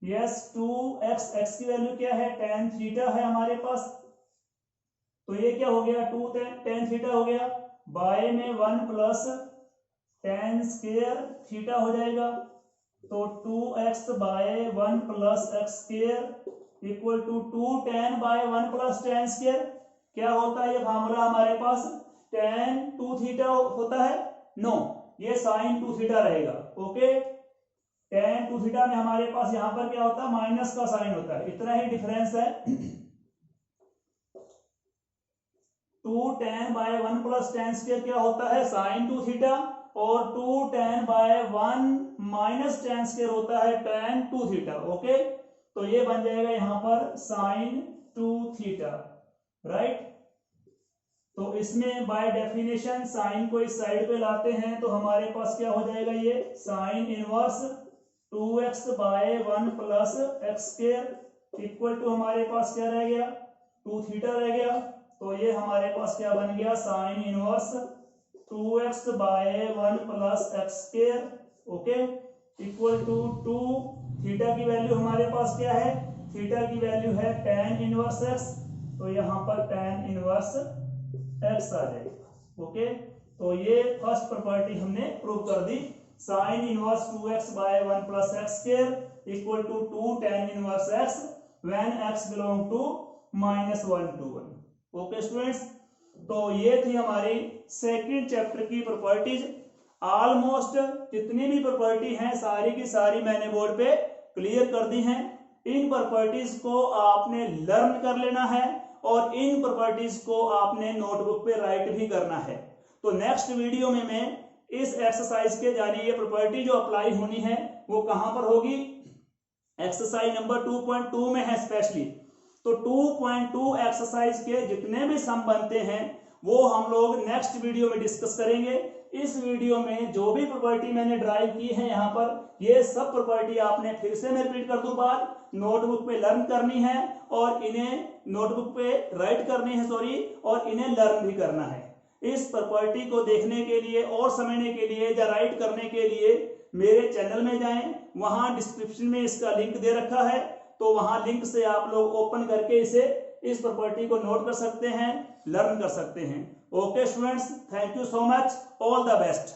Yes, 2x की वैल्यू क्या है tan थीटा है हमारे पास, तो ये क्या हो गया 2 tan थीटा हो गया, बाय में 1 प्लस tan स्क्वायर थीटा हो जाएगा। तो 2x by 1 plus x square equal to 2 tan by 1 plus tan square. क्या होता है ये फार्मूला हमारे पास, tan 2 थीटा होता है, नो ये sin 2 थीटा रहेगा। ओके, tan 2 थीटा में हमारे पास यहां पर क्या होता है माइनस का साइन होता है, इतना ही डिफरेंस है। 2 tan by 1 plus tan square क्या होता है sin 2 थीटा, और 2 tan by 1 minus tan square होता है tan 2 थीटा। ओके, तो ये बन जाएगा यहां पर sin 2 थीटा, राइट। तो इसमें बाय डेफिनेशन साइन को इस साइड पे लाते हैं, तो हमारे पास क्या हो जाएगा ये sine inverse 2x by 1 plus x square equal to हमारे पास क्या रह गया 2 थीटा रह गया। तो ये हमारे पास क्या बन गया sine inverse 2x by 1 plus x square, okay, equal to 2 theta की वैल्यू हमारे पास क्या है, थीटा की वैल्यू है tan इनवर्स x, तो यहाँ पर tan इनवर्स x आ जाएगा। ओके, तो ये फर्स्ट प्रॉपर्टी हमने प्रूव कर दी, sine inverse 2x by 1 plus x square equal to 2 tan inverse x when x belong to -1 to 1। Okay students, तो ये थी हमारी सेकंड चैप्टर की प्रॉपर्टीज। ऑलमोस्ट जितनी भी प्रॉपर्टी हैं सारी की सारी मैंने बोर्ड पे क्लियर कर दी हैं। इन प्रॉपर्टीज को आपने लर्न कर लेना है और इन प्रॉपर्टीज को आपने नोटबुक पे राइट भी करना है। तो नेक्स्ट वीडियो में मैं इस एक्सरसाइज के यानी ये प्रॉपर्टी जो अप्लाई होनी है वो कहां पर होगी, एक्सरसाइज नंबर 2.2 में है स्पेशली। तो 2.2 एक्सरसाइज के जितने भी सम बनते हैं वो हम लोग नेक्स्ट वीडियो में डिस्कस करेंगे। इस वीडियो में जो भी प्रॉपर्टी मैंने ड्राइव की है यहाँ पर, ये सब प्रॉपर्टी आपने फिर से मैं रिपीट कर दूं बात, नोटबुक पे लर्न करनी है और इन्हें नोटबुक पे राइट करनी है और इन्हें लर्न भी करना है। इस प्रॉपर्टी को देखने के लिए और समझने के लिए या राइट करने के लिए मेरे चैनल में जाएं, वहां डिस्क्रिप्शन में इसका लिंक दे रखा है, तो वहां लिंक से आप लोग ओपन करके इस प्रॉपर्टी को नोट कर सकते हैं, लर्न कर सकते हैं। Okay students, thank you so much, all the best.